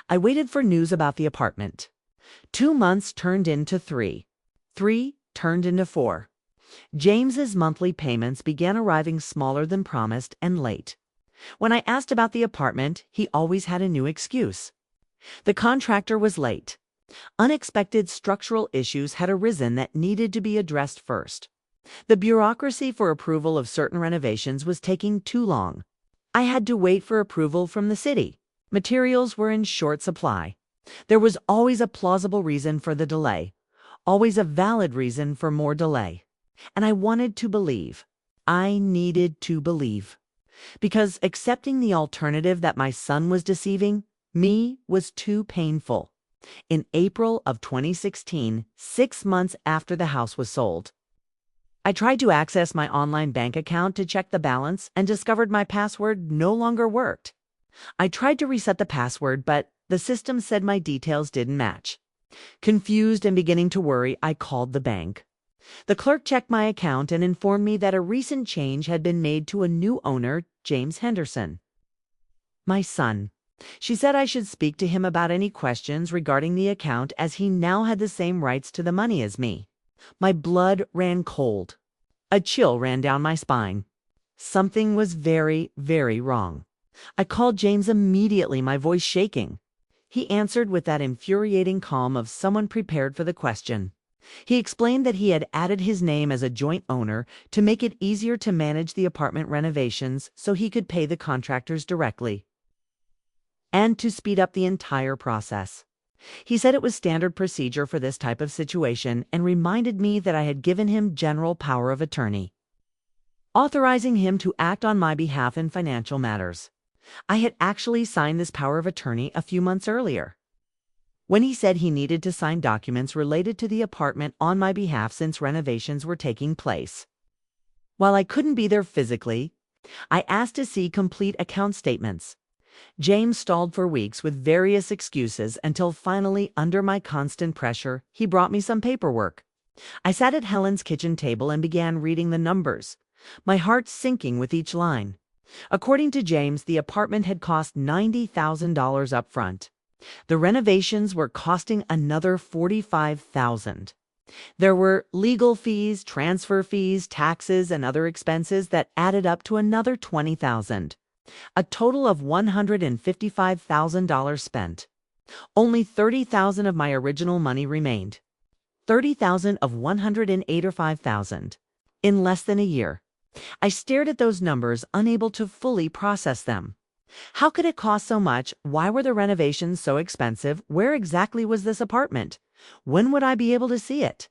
I waited for news about the apartment. 2 months turned into 3. 3 turned into 4. James's monthly payments began arriving smaller than promised and late. When I asked about the apartment, he always had a new excuse. The contractor was late. Unexpected structural issues had arisen that needed to be addressed first. The bureaucracy for approval of certain renovations was taking too long. I had to wait for approval from the city. Materials were in short supply. There was always a plausible reason for the delay, always a valid reason for more delay. And I wanted to believe. I needed to believe. Because accepting the alternative that my son was deceiving me was too painful. In April of 2016, 6 months after the house was sold, I tried to access my online bank account to check the balance and discovered my password no longer worked. I tried to reset the password, but the system said my details didn't match. Confused and beginning to worry, I called the bank. The clerk checked my account and informed me that a recent change had been made to a new owner, James Henderson. My son. She said I should speak to him about any questions regarding the account as he now had the same rights to the money as me. My blood ran cold. A chill ran down my spine. Something was very, very wrong. I called James immediately, my voice shaking. He answered with that infuriating calm of someone prepared for the question. He explained that he had added his name as a joint owner to make it easier to manage the apartment renovations so he could pay the contractors directly, and to speed up the entire process. He said it was standard procedure for this type of situation and reminded me that I had given him general power of attorney, authorizing him to act on my behalf in financial matters. I had actually signed this power of attorney a few months earlier, when he said he needed to sign documents related to the apartment on my behalf since renovations were taking place. While I couldn't be there physically, I asked to see complete account statements. James stalled for weeks with various excuses until finally, under my constant pressure, he brought me some paperwork. I sat at Helen's kitchen table and began reading the numbers, my heart sinking with each line. According to James, the apartment had cost $90,000 up front. The renovations were costing another $45,000. There were legal fees, transfer fees, taxes, and other expenses that added up to another $20,000. A total of $155,000 spent. Only $30,000 of my original money remained. $30,000 of $185,000. In less than a year. I stared at those numbers, unable to fully process them. How could it cost so much? Why were the renovations so expensive? Where exactly was this apartment? When would I be able to see it?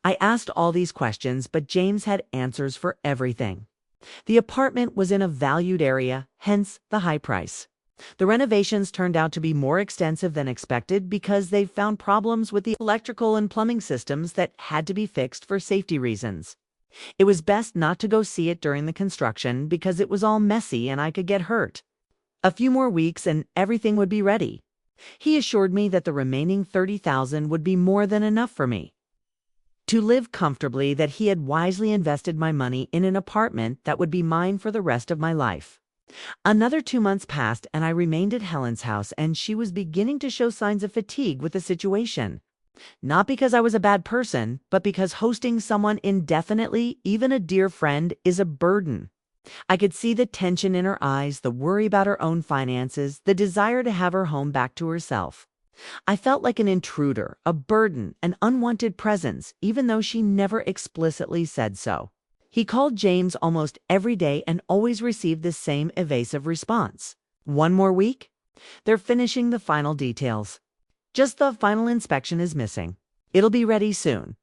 I asked all these questions, but James had answers for everything. The apartment was in a valued area, hence the high price. The renovations turned out to be more extensive than expected because they found problems with the electrical and plumbing systems that had to be fixed for safety reasons. It was best not to go see it during the construction because it was all messy and I could get hurt. A few more weeks and everything would be ready. He assured me that the remaining $30,000 would be more than enough for me to live comfortably, that he had wisely invested my money in an apartment that would be mine for the rest of my life. Another 2 months passed and I remained at Helen's house, and she was beginning to show signs of fatigue with the situation. Not because I was a bad person, but because hosting someone indefinitely, even a dear friend, is a burden. I could see the tension in her eyes, the worry about her own finances, the desire to have her home back to herself. I felt like an intruder, a burden, an unwanted presence, even though she never explicitly said so. He called James almost every day and always received the same evasive response. 1 more week? They're finishing the final details. Just the final inspection is missing. It'll be ready soon.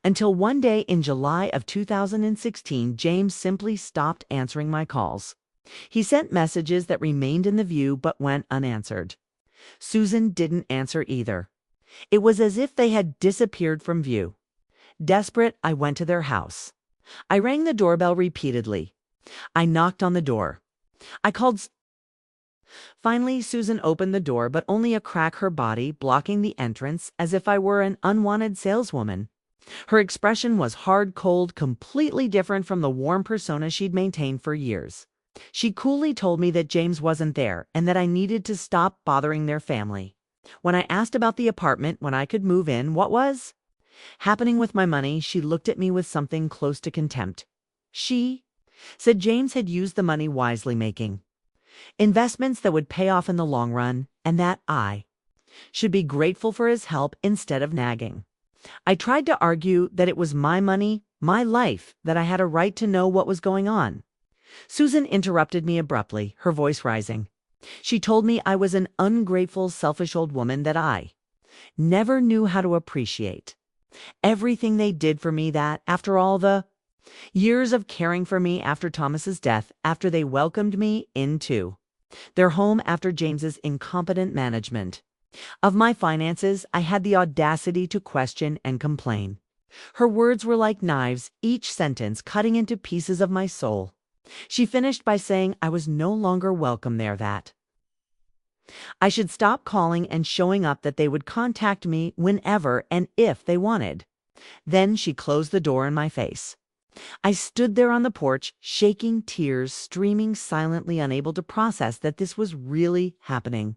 Until one day in July of 2016, James simply stopped answering my calls. He sent messages that remained in the view but went unanswered. Susan didn't answer either. It was as if they had disappeared from view. Desperate, I went to their house. I rang the doorbell repeatedly. I knocked on the door. I called. Finally, Susan opened the door, but only a crack her body, blocking the entrance as if I were an unwanted saleswoman. Her expression was hard, cold, completely different from the warm persona she'd maintained for years. She coolly told me that James wasn't there and that I needed to stop bothering their family. When I asked about the apartment, when I could move in, what was happening with my money, she looked at me with something close to contempt. She said James had used the money wisely, making investments that would pay off in the long run, and that I should be grateful for his help instead of nagging. I tried to argue that it was my money, my life, that I had a right to know what was going on. Susan interrupted me abruptly, her voice rising. She told me I was an ungrateful, selfish old woman that I never knew how to appreciate everything they did for me, that, after all the years of caring for me after Thomas's death, after they welcomed me into their home after James's incompetent management of my finances, I had the audacity to question and complain. Her words were like knives, each sentence cutting into pieces of my soul. She finished by saying I was no longer welcome there, that I should stop calling and showing up, that they would contact me whenever and if they wanted. Then she closed the door in my face. I stood there on the porch, shaking, tears streaming silently, unable to process that this was really happening.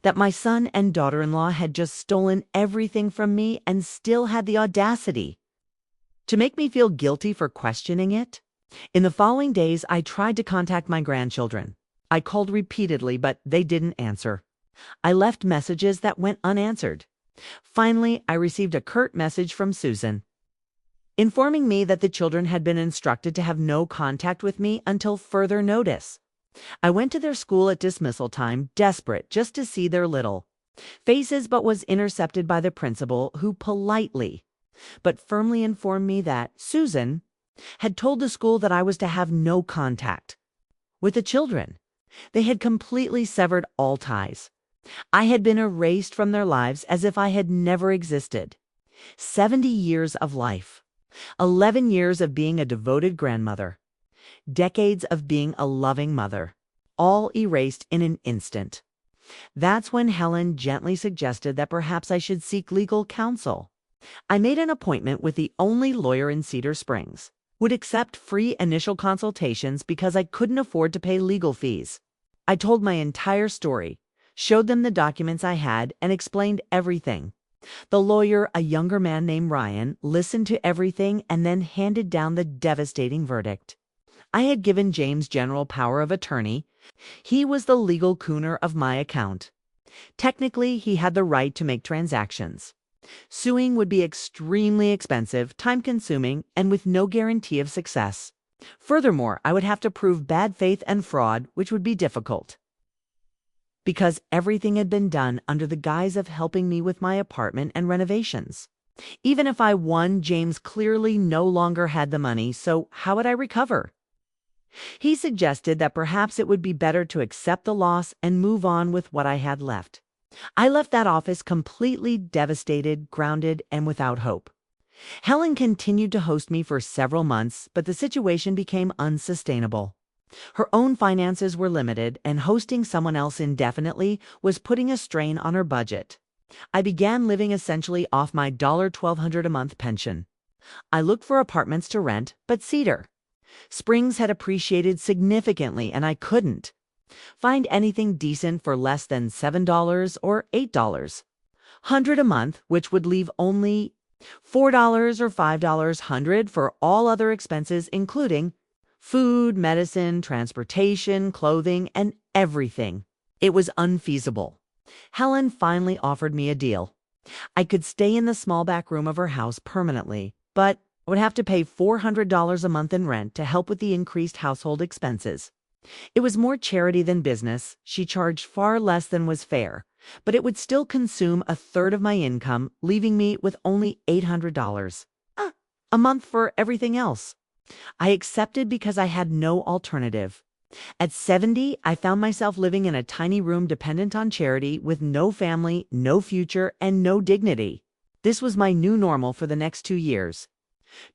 That my son and daughter-in-law had just stolen everything from me and still had the audacity to make me feel guilty for questioning it. In the following days, I tried to contact my grandchildren. I called repeatedly, but they didn't answer. I left messages that went unanswered. Finally, I received a curt message from Susan, informing me that the children had been instructed to have no contact with me until further notice. I went to their school at dismissal time, desperate just to see their little faces, but was intercepted by the principal, who politely but firmly informed me that Susan had told the school that I was to have no contact with the children. They had completely severed all ties. I had been erased from their lives as if I had never existed. 70 years of life, 11 years of being a devoted grandmother, decades of being a loving mother, all erased in an instant. That's when Helen gently suggested that perhaps I should seek legal counsel. I made an appointment with the only lawyer in Cedar Springs, would accept free initial consultations because I couldn't afford to pay legal fees. I told my entire story, showed them the documents I had, and explained everything. The lawyer, a younger man named Ryan, listened to everything and then handed down the devastating verdict. I had given James general power of attorney. He was the legal cooner of my account. Technically, he had the right to make transactions. Suing would be extremely expensive, time-consuming, and with no guarantee of success. Furthermore, I would have to prove bad faith and fraud, which would be difficult, because everything had been done under the guise of helping me with my apartment and renovations. Even if I won, James clearly no longer had the money, so how would I recover? He suggested that perhaps it would be better to accept the loss and move on with what I had left. I left that office completely devastated, grounded, and without hope. Helen continued to host me for several months, but the situation became unsustainable. Her own finances were limited, and hosting someone else indefinitely was putting a strain on her budget. I began living essentially off my $1,200 a month pension. I looked for apartments to rent, but Cedar Springs had appreciated significantly, and I couldn't find anything decent for less than $7 or $8. 100 a month, which would leave only $4 or $5 100 for all other expenses, including food, medicine, transportation, clothing, and everything. It was unfeasible. Helen finally offered me a deal. I could stay in the small back room of her house permanently, but I would have to pay $400 a month in rent to help with the increased household expenses. It was more charity than business. She charged far less than was fair, but it would still consume a third of my income, leaving me with only $800 a month for everything else. I accepted because I had no alternative. At 70, I found myself living in a tiny room dependent on charity with no family, no future, and no dignity. This was my new normal for the next 2 years.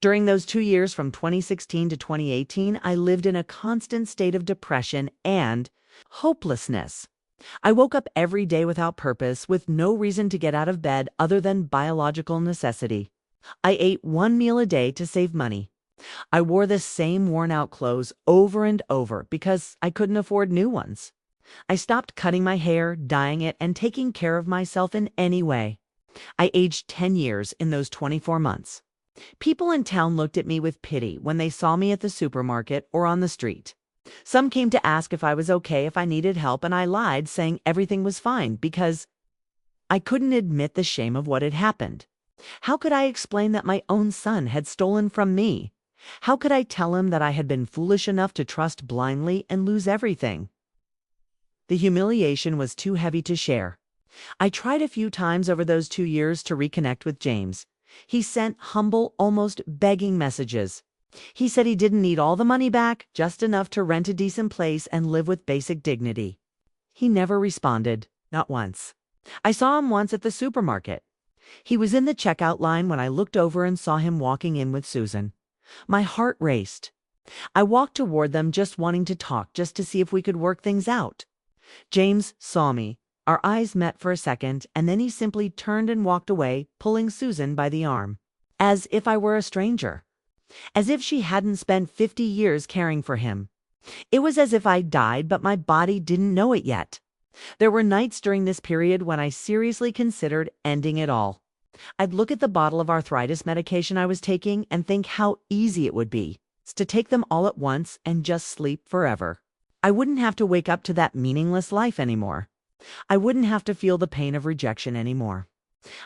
During those 2 years from 2016 to 2018, I lived in a constant state of depression and hopelessness. I woke up every day without purpose, with no reason to get out of bed other than biological necessity. I ate one meal a day to save money. I wore the same worn-out clothes over and over because I couldn't afford new ones. I stopped cutting my hair, dyeing it, and taking care of myself in any way. I aged 10 years in those 24 months. People in town looked at me with pity when they saw me at the supermarket or on the street. Some came to ask if I was okay, if I needed help, and I lied, saying everything was fine because I couldn't admit the shame of what had happened. How could I explain that my own son had stolen from me? How could I tell him that I had been foolish enough to trust blindly and lose everything? The humiliation was too heavy to share. I tried a few times over those 2 years to reconnect with James. He sent humble, almost begging messages. He said he didn't need all the money back, just enough to rent a decent place and live with basic dignity. He never responded, not once. I saw him once at the supermarket. He was in the checkout line when I looked over and saw him walking in with Susan. My heart raced. I walked toward them, just wanting to talk, just to see if we could work things out. James saw me. Our eyes met for a second, and then he simply turned and walked away, pulling Susan by the arm, as if I were a stranger, as if she hadn't spent 50 years caring for him. It was as if I died, but my body didn't know it yet. There were nights during this period when I seriously considered ending it all. I'd look at the bottle of arthritis medication I was taking and think how easy it would be to take them all at once and just sleep forever. I wouldn't have to wake up to that meaningless life anymore. I wouldn't have to feel the pain of rejection anymore.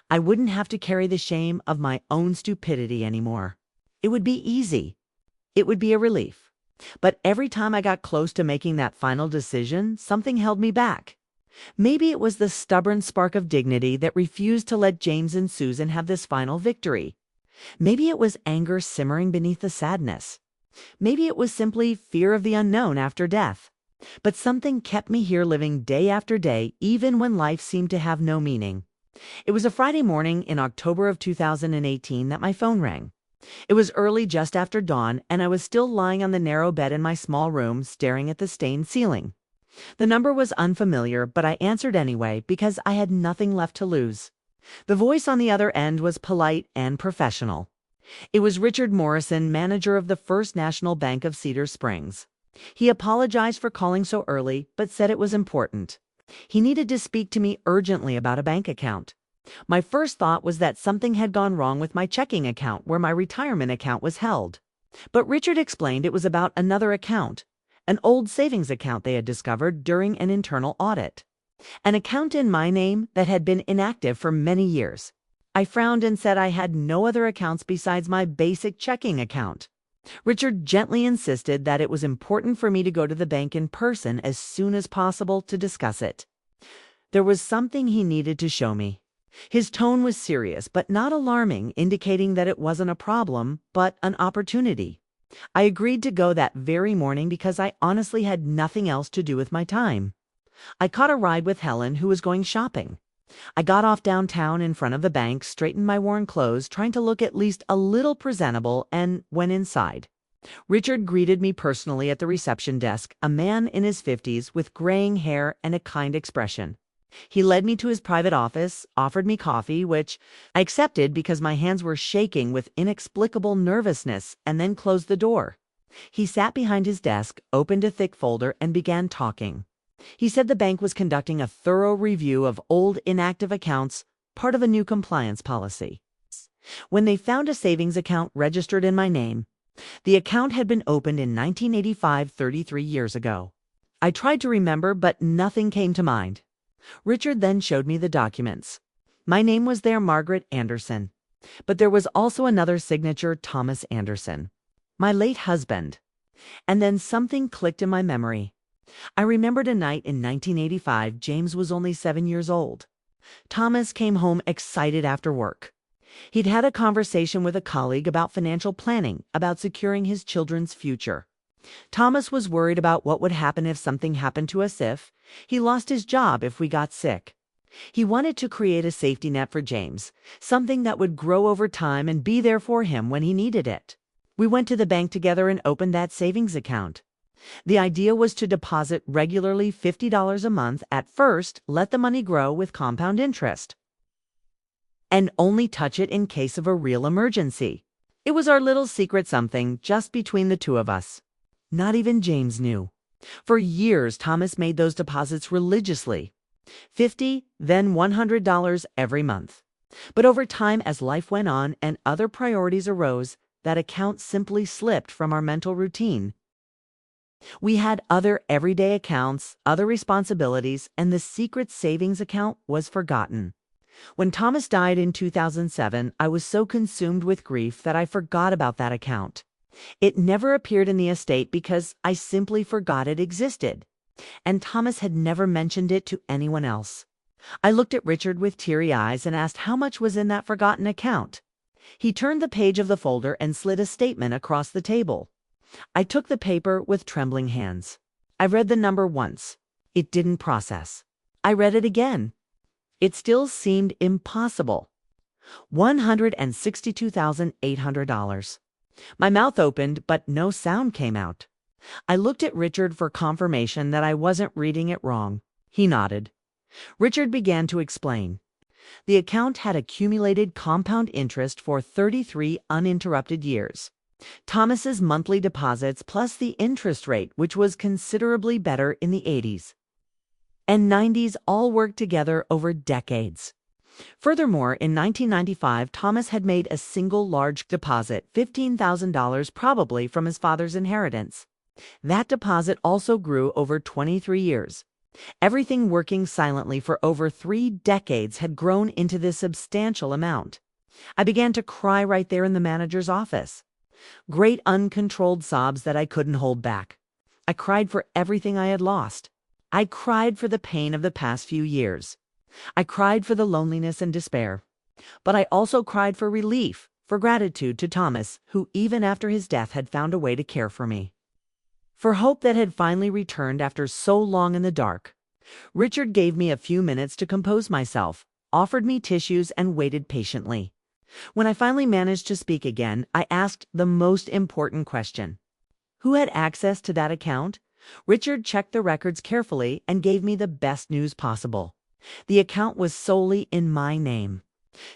I wouldn't have to carry the shame of my own stupidity anymore. It would be easy. It would be a relief. But every time I got close to making that final decision, something held me back. Maybe it was the stubborn spark of dignity that refused to let James and Susan have this final victory. Maybe it was anger simmering beneath the sadness. Maybe it was simply fear of the unknown after death. But something kept me here, living day after day, even when life seemed to have no meaning. It was a Friday morning in October of 2018 that my phone rang. It was early, just after dawn, and I was still lying on the narrow bed in my small room, staring at the stained ceiling. The number was unfamiliar, but I answered anyway because I had nothing left to lose. The voice on the other end was polite and professional. It was Richard Morrison, manager of the First National Bank of Cedar Springs. He apologized for calling so early, but said it was important. He needed to speak to me urgently about a bank account. My first thought was that something had gone wrong with my checking account where my retirement account was held. But Richard explained it was about another account, an old savings account they had discovered during an internal audit. An account in my name that had been inactive for many years. I frowned and said I had no other accounts besides my basic checking account. Richard gently insisted that it was important for me to go to the bank in person as soon as possible to discuss it. There was something he needed to show me. His tone was serious but not alarming, indicating that it wasn't a problem, but an opportunity. I agreed to go that very morning because I honestly had nothing else to do with my time. I caught a ride with Helen, who was going shopping. I got off downtown in front of the bank, straightened my worn clothes, trying to look at least a little presentable, and went inside. Richard greeted me personally at the reception desk, a man in his 50s with graying hair and a kind expression. He led me to his private office, offered me coffee, which I accepted because my hands were shaking with inexplicable nervousness, and then closed the door. He sat behind his desk, opened a thick folder, and began talking. He said the bank was conducting a thorough review of old inactive accounts, part of a new compliance policy. When they found a savings account registered in my name, the account had been opened in 1985, 33 years ago. I tried to remember, but nothing came to mind. Richard then showed me the documents. My name was there, Margaret Anderson. But there was also another signature, Thomas Anderson, my late husband. And then something clicked in my memory. I remembered a night in 1985. James was only 7 years old. Thomas came home excited after work. He'd had a conversation with a colleague about financial planning, about securing his children's future. Thomas was worried about what would happen if something happened to us, if he lost his job, if we got sick. He wanted to create a safety net for James, something that would grow over time and be there for him when he needed it. We went to the bank together and opened that savings account. The idea was to deposit regularly $50 a month at first, let the money grow with compound interest, and only touch it in case of a real emergency. It was our little secret something just between the two of us. Not even James knew. For years, Thomas made those deposits religiously. $50, then $100 every month. But over time, as life went on and other priorities arose, that account simply slipped from our mental routine. We had other everyday accounts, other responsibilities, and the secret savings account was forgotten. When Thomas died in 2007, I was so consumed with grief that I forgot about that account. It never appeared in the estate because I simply forgot it existed, and Thomas had never mentioned it to anyone else. I looked at Richard with teary eyes and asked how much was in that forgotten account. He turned the page of the folder and slid a statement across the table. I took the paper with trembling hands. I read the number once. It didn't process. I read it again. It still seemed impossible. $162,800. My mouth opened, but no sound came out. I looked at Richard for confirmation that I wasn't reading it wrong. He nodded. Richard began to explain. The account had accumulated compound interest for 33 uninterrupted years. Thomas's monthly deposits plus the interest rate, which was considerably better in the 80s and 90s, all worked together over decades. Furthermore, in 1995, Thomas had made a single large deposit, $15,000, probably from his father's inheritance. That deposit also grew over 23 years. Everything working silently for over 3 decades had grown into this substantial amount. I began to cry right there in the manager's office. Great uncontrolled sobs that I couldn't hold back. I cried for everything I had lost. I cried for the pain of the past few years. I cried for the loneliness and despair. But I also cried for relief, for gratitude to Thomas, who even after his death had found a way to care for me. For hope that had finally returned after so long in the dark. Richard gave me a few minutes to compose myself, offered me tissues, and waited patiently. When I finally managed to speak again, I asked the most important question. Who had access to that account? Richard checked the records carefully and gave me the best news possible. The account was solely in my name.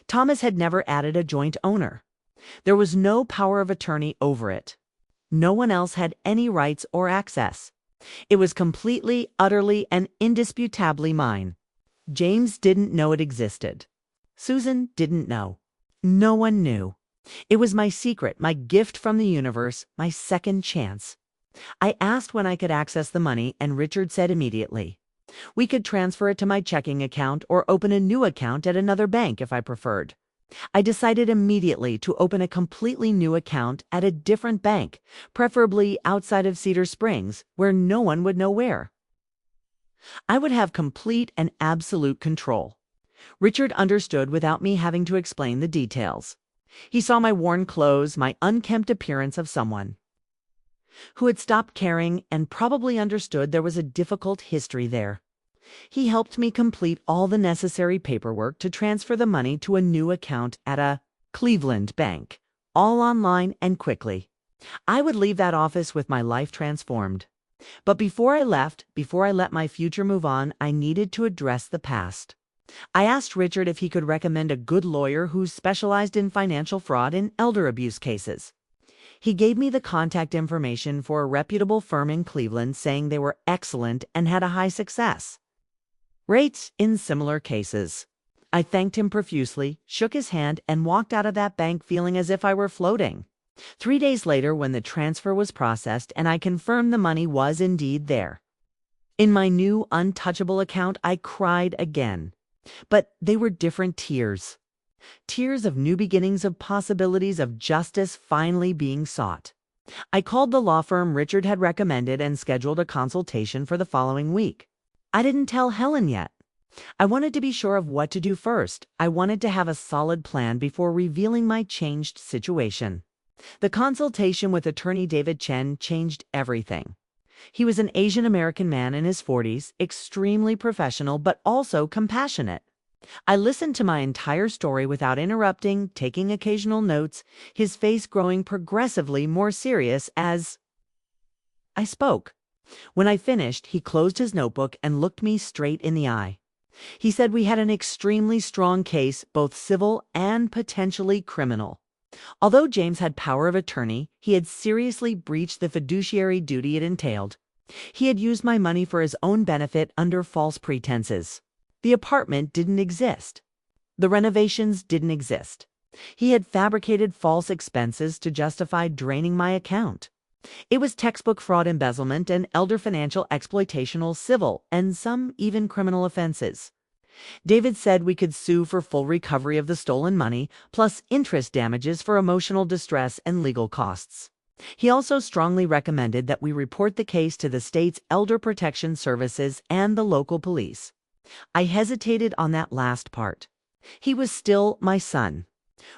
Thomas had never added a joint owner. There was no power of attorney over it. No one else had any rights or access. It was completely, utterly, and indisputably mine. James didn't know it existed. Susan didn't know. No one knew. It was my secret, my gift from the universe, my second chance. I asked when I could access the money, and Richard said immediately. We could transfer it to my checking account or open a new account at another bank if I preferred. I decided immediately to open a completely new account at a different bank, preferably outside of Cedar Springs, where no one would know where. I would have complete and absolute control. Richard understood without me having to explain the details. He saw my worn clothes, my unkempt appearance of someone who had stopped caring and probably understood there was a difficult history there. He helped me complete all the necessary paperwork to transfer the money to a new account at a Cleveland bank, all online and quickly. I would leave that office with my life transformed. But before I left, before I let my future move on, I needed to address the past. I asked Richard if he could recommend a good lawyer who specialized in financial fraud and elder abuse cases. He gave me the contact information for a reputable firm in Cleveland, saying they were excellent and had a high success rates in similar cases. I thanked him profusely, shook his hand, and walked out of that bank feeling as if I were floating. 3 days later, when the transfer was processed and I confirmed the money was indeed there in my new untouchable account, I cried again. But they were different tears. Tears of new beginnings, of possibilities, of justice finally being sought. I called the law firm Richard had recommended and scheduled a consultation for the following week. I didn't tell Helen yet. I wanted to be sure of what to do first. I wanted to have a solid plan before revealing my changed situation. The consultation with attorney David Chen changed everything. He was an Asian American man in his 40s, extremely professional but also compassionate. I listened to my entire story without interrupting, taking occasional notes, his face growing progressively more serious as I spoke. When I finished, he closed his notebook and looked me straight in the eye. He said we had an extremely strong case, both civil and potentially criminal. Although James had power of attorney, he had seriously breached the fiduciary duty it entailed. He had used my money for his own benefit under false pretenses. The apartment didn't exist. The renovations didn't exist. He had fabricated false expenses to justify draining my account. It was textbook fraud, embezzlement, and elder financial exploitational civil, and some even criminal offenses. David said we could sue for full recovery of the stolen money, plus interest damages for emotional distress and legal costs. He also strongly recommended that we report the case to the state's Elder Protection Services and the local police. I hesitated on that last part. He was still my son.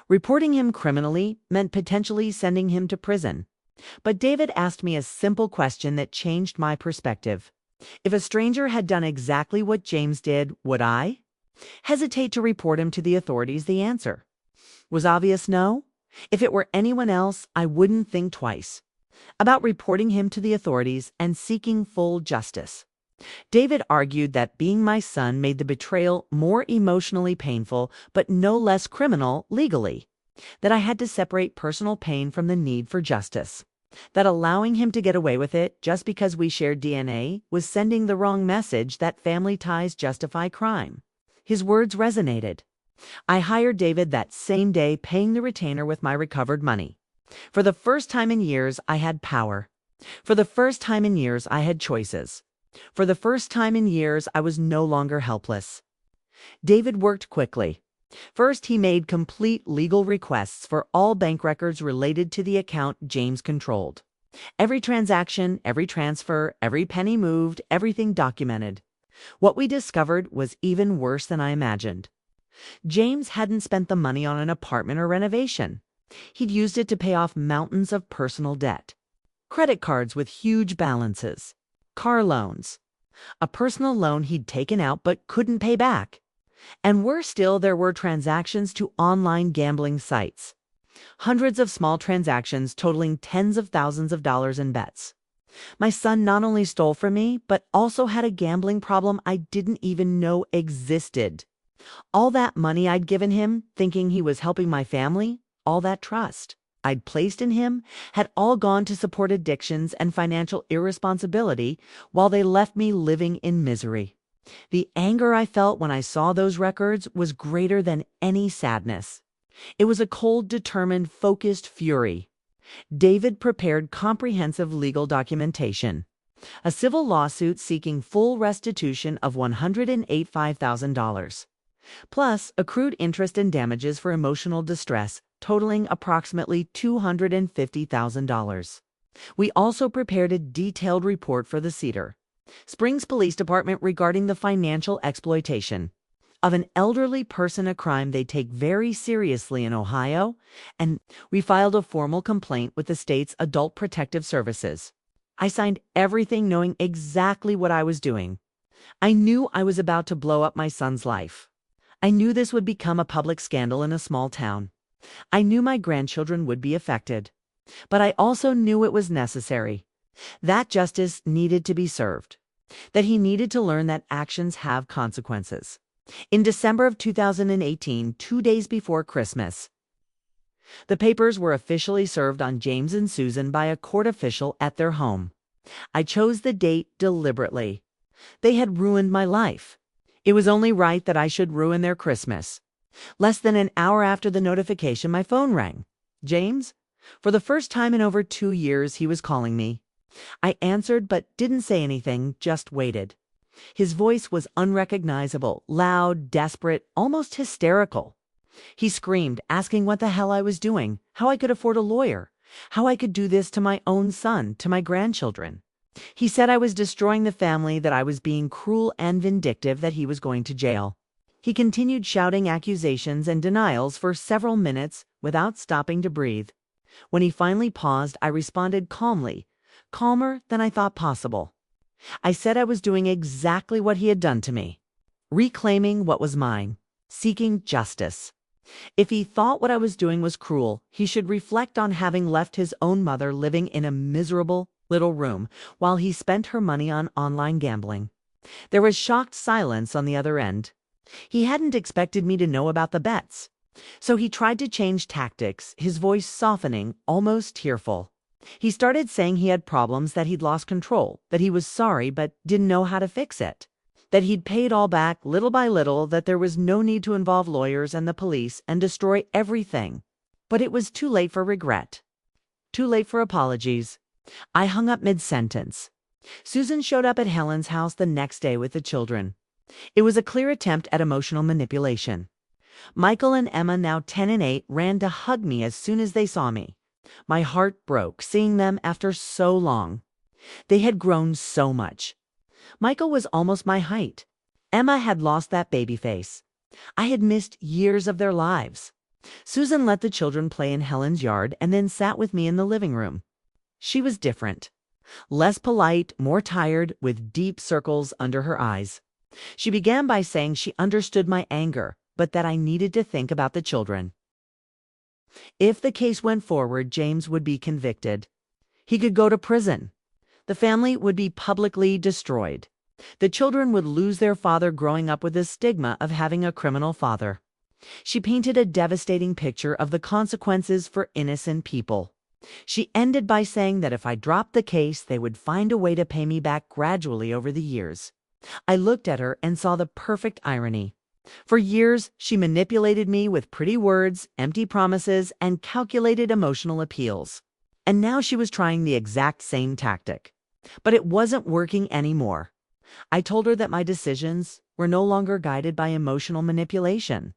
Reporting him criminally meant potentially sending him to prison. But David asked me a simple question that changed my perspective. If a stranger had done exactly what James did, would I hesitate to report him to the authorities? The answer was obvious no. If it were anyone else, I wouldn't think twice about reporting him to the authorities and seeking full justice. David argued that being my son made the betrayal more emotionally painful, but no less criminal legally. That I had to separate personal pain from the need for justice. That allowing him to get away with it just because we shared DNA was sending the wrong message that family ties justify crime. His words resonated. I hired David that same day, paying the retainer with my recovered money. For the first time in years, I had power. For the first time in years, I had choices. For the first time in years, I was no longer helpless. David worked quickly. First, he made complete legal requests for all bank records related to the account James controlled. Every transaction, every transfer, every penny moved, everything documented. What we discovered was even worse than I imagined. James hadn't spent the money on an apartment or renovation. He'd used it to pay off mountains of personal debt. Credit cards with huge balances. Car loans. A personal loan he'd taken out but couldn't pay back. And worse still, there were transactions to online gambling sites. Hundreds of small transactions totaling tens of thousands of dollars in bets. My son not only stole from me, but also had a gambling problem I didn't even know existed. All that money I'd given him, thinking he was helping my family, all that trust I'd placed in him, had all gone to support addictions and financial irresponsibility while they left me living in misery. The anger I felt when I saw those records was greater than any sadness. It was a cold, determined, focused fury. David prepared comprehensive legal documentation. A civil lawsuit seeking full restitution of $185,000, plus accrued interest and damages for emotional distress totaling approximately $250,000. We also prepared a detailed report for the Cedar Springs Police Department regarding the financial exploitation of an elderly person, a crime they take very seriously in Ohio, and we filed a formal complaint with the state's Adult Protective Services. I signed everything knowing exactly what I was doing. I knew I was about to blow up my son's life. I knew this would become a public scandal in a small town. I knew my grandchildren would be affected. But I also knew it was necessary. That justice needed to be served. That he needed to learn that actions have consequences. In December of 2018, 2 days before Christmas, the papers were officially served on James and Susan by a court official at their home. I chose the date deliberately. They had ruined my life. It was only right that I should ruin their Christmas. Less than an hour after the notification, my phone rang. James? For the first time in over 2 years, he was calling me. I answered but didn't say anything, just waited. His voice was unrecognizable, loud, desperate, almost hysterical. He screamed, asking what the hell I was doing, how I could afford a lawyer, how I could do this to my own son, to my grandchildren. He said I was destroying the family, that I was being cruel and vindictive, that he was going to jail. He continued shouting accusations and denials for several minutes without stopping to breathe. When he finally paused, I responded calmly, calmer than I thought possible. I said I was doing exactly what he had done to me, reclaiming what was mine, seeking justice. If he thought what I was doing was cruel, he should reflect on having left his own mother living in a miserable little room while he spent her money on online gambling. There was shocked silence on the other end. He hadn't expected me to know about the bets. So he tried to change tactics, his voice softening, almost tearful. He started saying he had problems, that he'd lost control, that he was sorry but didn't know how to fix it, that he'd paid all back little by little, that there was no need to involve lawyers and the police and destroy everything. But it was too late for regret. Too late for apologies. I hung up mid-sentence. Susan showed up at Helen's house the next day with the children. It was a clear attempt at emotional manipulation. Michael and Emma, now 10 and 8, ran to hug me as soon as they saw me. My heart broke seeing them after so long. They had grown so much. Michael was almost my height. Emma had lost that baby face. I had missed years of their lives. Susan let the children play in Helen's yard and then sat with me in the living room. She was different. Less polite, more tired, with deep circles under her eyes. She began by saying she understood my anger, but that I needed to think about the children. If the case went forward, James would be convicted. He could go to prison. The family would be publicly destroyed. The children would lose their father, growing up with the stigma of having a criminal father. She painted a devastating picture of the consequences for innocent people. She ended by saying that if I dropped the case, they would find a way to pay me back gradually over the years. I looked at her and saw the perfect irony. For years, she manipulated me with pretty words, empty promises, and calculated emotional appeals. And now she was trying the exact same tactic. But it wasn't working anymore. I told her that my decisions were no longer guided by emotional manipulation,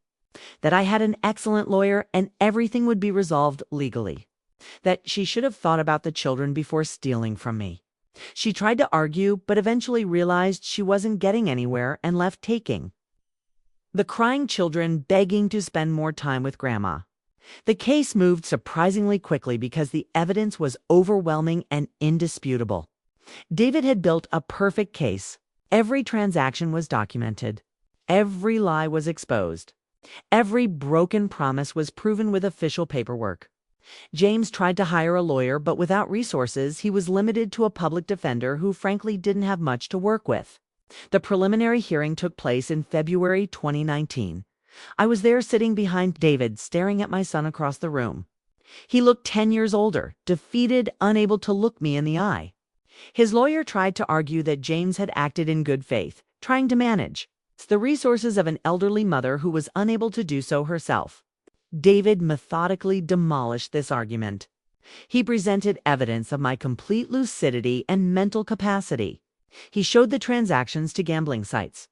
that I had an excellent lawyer and everything would be resolved legally, that she should have thought about the children before stealing from me. She tried to argue, but eventually realized she wasn't getting anywhere and left taking. The crying children begging to spend more time with Grandma. The case moved surprisingly quickly because the evidence was overwhelming and indisputable. David had built a perfect case. Every transaction was documented. Every lie was exposed. Every broken promise was proven with official paperwork. James tried to hire a lawyer, but without resources, he was limited to a public defender who frankly didn't have much to work with. The preliminary hearing took place in February 2019. I was there sitting behind David, staring at my son across the room. He looked 10 years older, defeated, unable to look me in the eye. His lawyer tried to argue that James had acted in good faith, trying to manage the resources of an elderly mother who was unable to do so herself. David methodically demolished this argument. He presented evidence of my complete lucidity and mental capacity. He showed the transactions to gambling sites.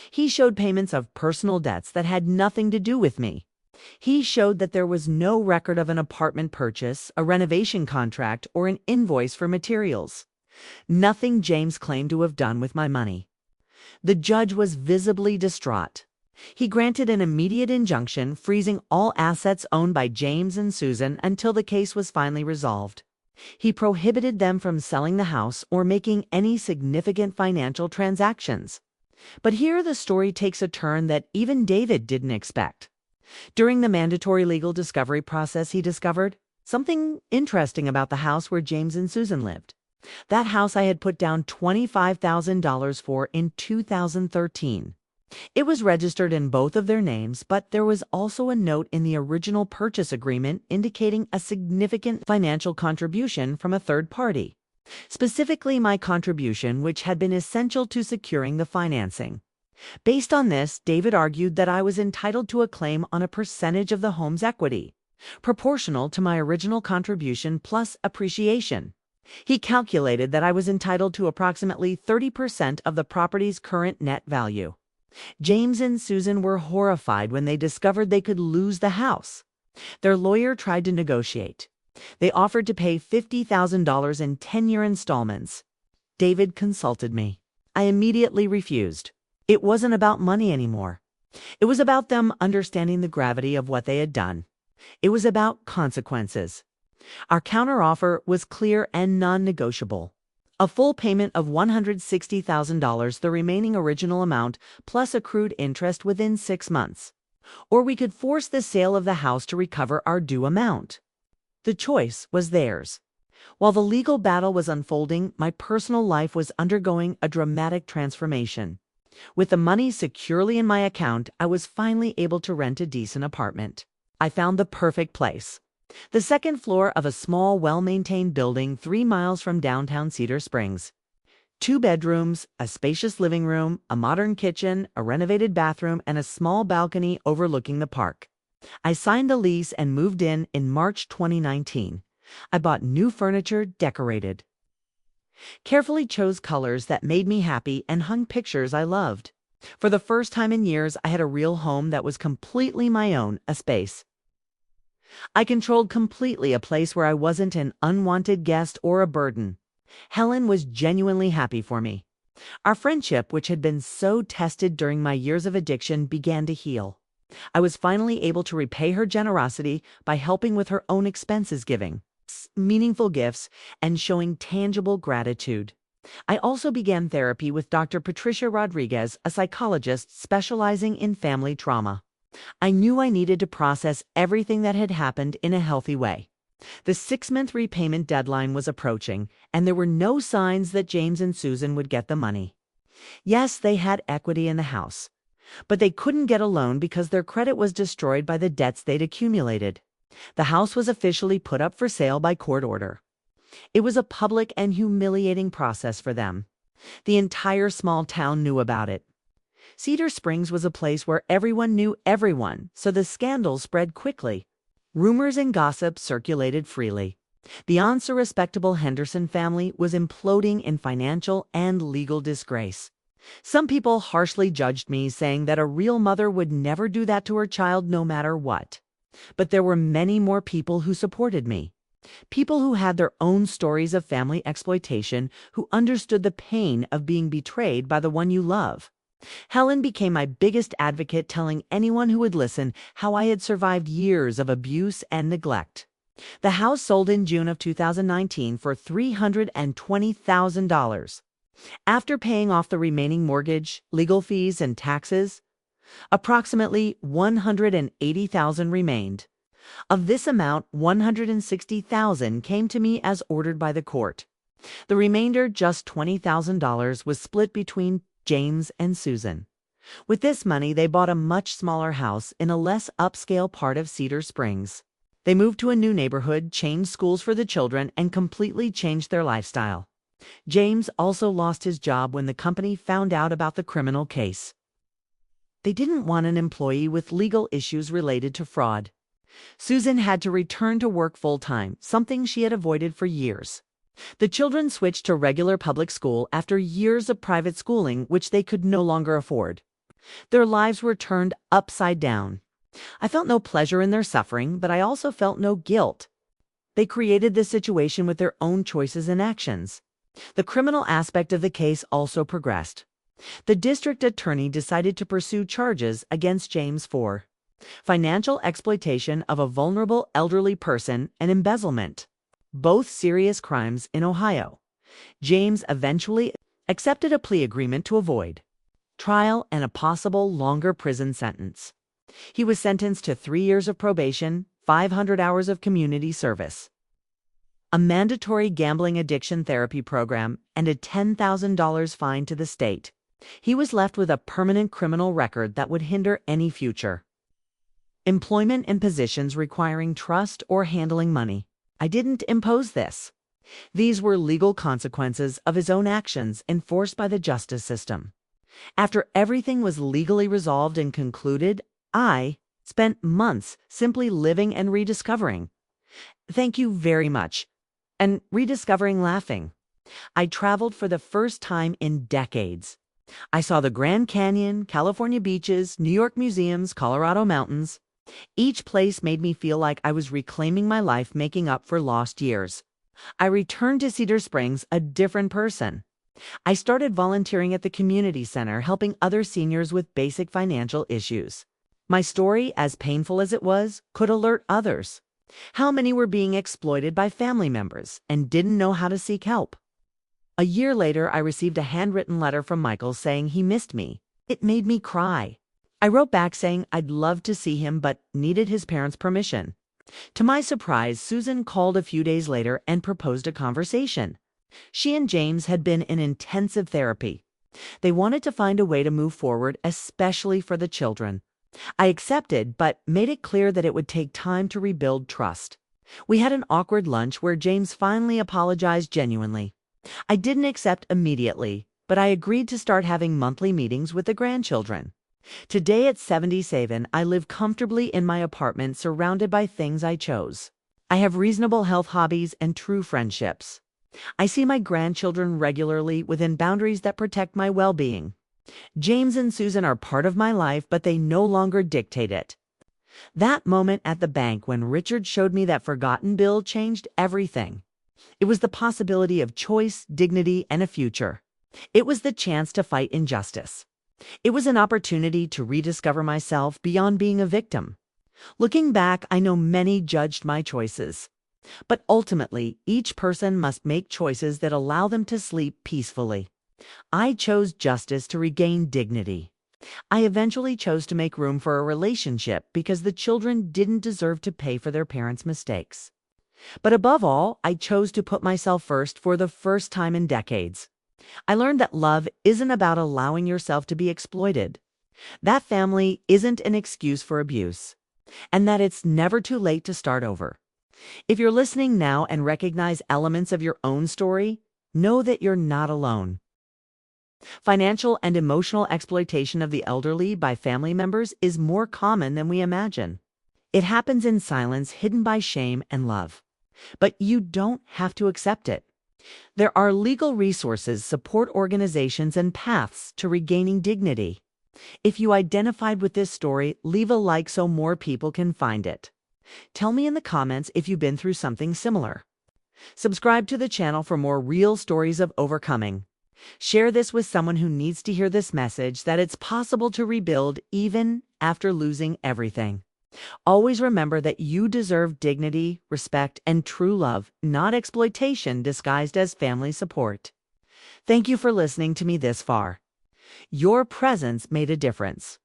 He showed payments of personal debts that had nothing to do with me. He showed that there was no record of an apartment purchase, a renovation contract, or an invoice for materials. Nothing James claimed to have done with my money. The judge was visibly distraught. He granted an immediate injunction, freezing all assets owned by James and Susan until the case was finally resolved. He prohibited them from selling the house or making any significant financial transactions. But here the story takes a turn that even David didn't expect. During the mandatory legal discovery process, he discovered something interesting about the house where James and Susan lived. That house I had put down $25,000 for in 2013. It was registered in both of their names, but there was also a note in the original purchase agreement indicating a significant financial contribution from a third party, specifically my contribution, which had been essential to securing the financing. Based on this, David argued that I was entitled to a claim on a percentage of the home's equity, proportional to my original contribution plus appreciation. He calculated that I was entitled to approximately 30% of the property's current net value. James and Susan were horrified when they discovered they could lose the house. Their lawyer tried to negotiate. They offered to pay $50,000 in 10-year installments. David consulted me. I immediately refused. It wasn't about money anymore. It was about them understanding the gravity of what they had done. It was about consequences. Our counteroffer was clear and non-negotiable. A full payment of $160,000, the remaining original amount, plus accrued interest within 6 months. Or we could force the sale of the house to recover our due amount. The choice was theirs. While the legal battle was unfolding, my personal life was undergoing a dramatic transformation. With the money securely in my account, I was finally able to rent a decent apartment. I found the perfect place. The second floor of a small, well-maintained building 3 miles from downtown Cedar Springs. 2 bedrooms, a spacious living room, a modern kitchen, a renovated bathroom, and a small balcony overlooking the park. I signed the lease and moved in March 2019. I bought new furniture, decorated. Carefully chose colors that made me happy and hung pictures I loved. For the first time in years, I had a real home that was completely my own, a space. I controlled completely a place where I wasn't an unwanted guest or a burden. Helen was genuinely happy for me. Our friendship, which had been so tested during my years of addiction, began to heal. I was finally able to repay her generosity by helping with her own expenses, giving meaningful gifts, and showing tangible gratitude. I also began therapy with Dr. Patricia Rodriguez, a psychologist specializing in family trauma. I knew I needed to process everything that had happened in a healthy way. The 6-month repayment deadline was approaching, and there were no signs that James and Susan would get the money. Yes, they had equity in the house, but they couldn't get a loan because their credit was destroyed by the debts they'd accumulated. The house was officially put up for sale by court order. It was a public and humiliating process for them. The entire small town knew about it. Cedar Springs was a place where everyone knew everyone, so the scandal spread quickly. Rumors and gossip circulated freely. The once-respectable Henderson family was imploding in financial and legal disgrace. Some people harshly judged me, saying that a real mother would never do that to her child no matter what. But there were many more people who supported me. People who had their own stories of family exploitation, who understood the pain of being betrayed by the one you love. Helen became my biggest advocate, telling anyone who would listen how I had survived years of abuse and neglect. The house sold in June of 2019 for $320,000. After paying off the remaining mortgage, legal fees, and taxes, approximately $180,000 remained. Of this amount, $160,000 came to me as ordered by the court. The remainder, just $20,000, was split between James and Susan. With this money, they bought a much smaller house in a less upscale part of Cedar Springs. They moved to a new neighborhood, changed schools for the children, and completely changed their lifestyle. James also lost his job when the company found out about the criminal case. They didn't want an employee with legal issues related to fraud. Susan had to return to work full-time, something she had avoided for years. The children switched to regular public school after years of private schooling, which they could no longer afford. Their lives were turned upside down. I felt no pleasure in their suffering, but I also felt no guilt. They created this situation with their own choices and actions. The criminal aspect of the case also progressed. The district attorney decided to pursue charges against James for financial exploitation of a vulnerable elderly person and embezzlement, both serious crimes in Ohio. James eventually accepted a plea agreement to avoid trial, and a possible longer prison sentence. He was sentenced to 3 years of probation, 500 hours of community service, a mandatory gambling addiction therapy program, and a $10,000 fine to the state. He was left with a permanent criminal record that would hinder any future employment in positions requiring trust or handling money. I didn't impose this. These were legal consequences of his own actions enforced by the justice system. After everything was legally resolved and concluded, I spent months simply living and rediscovering. Thank you very much. And rediscovering laughing. I traveled for the first time in decades. I saw the Grand Canyon, California beaches, New York museums, Colorado mountains. Each place made me feel like I was reclaiming my life, making up for lost years. I returned to Cedar Springs a different person. I started volunteering at the community center, helping other seniors with basic financial issues. My story, as painful as it was, could alert others. How many were being exploited by family members and didn't know how to seek help? A year later, I received a handwritten letter from Michael saying he missed me. It made me cry. I wrote back saying I'd love to see him but needed his parents' permission. To my surprise, Susan called a few days later and proposed a conversation. She and James had been in intensive therapy. They wanted to find a way to move forward, especially for the children. I accepted, but made it clear that it would take time to rebuild trust. We had an awkward lunch where James finally apologized genuinely. I didn't accept immediately, but I agreed to start having monthly meetings with the grandchildren. Today at 77, I live comfortably in my apartment surrounded by things I chose. I have reasonable health hobbies and true friendships. I see my grandchildren regularly within boundaries that protect my well-being. James and Susan are part of my life, but they no longer dictate it. That moment at the bank when Richard showed me that forgotten bill changed everything. It was the possibility of choice, dignity, and a future. It was the chance to fight injustice. It was an opportunity to rediscover myself beyond being a victim. Looking back, I know many judged my choices. But ultimately, each person must make choices that allow them to sleep peacefully. I chose justice to regain dignity. I eventually chose to make room for a relationship because the children didn't deserve to pay for their parents' mistakes. But above all, I chose to put myself first for the first time in decades. I learned that love isn't about allowing yourself to be exploited. That family isn't an excuse for abuse. And that it's never too late to start over. If you're listening now and recognize elements of your own story, know that you're not alone. Financial and emotional exploitation of the elderly by family members is more common than we imagine. It happens in silence, hidden by shame and love. But you don't have to accept it. There are legal resources, support organizations, and paths to regaining dignity. If you identified with this story, leave a like so more people can find it. Tell me in the comments if you've been through something similar. Subscribe to the channel for more real stories of overcoming. Share this with someone who needs to hear this message that it's possible to rebuild even after losing everything. Always remember that you deserve dignity, respect, and true love, not exploitation disguised as family support. Thank you for listening to me this far. Your presence made a difference.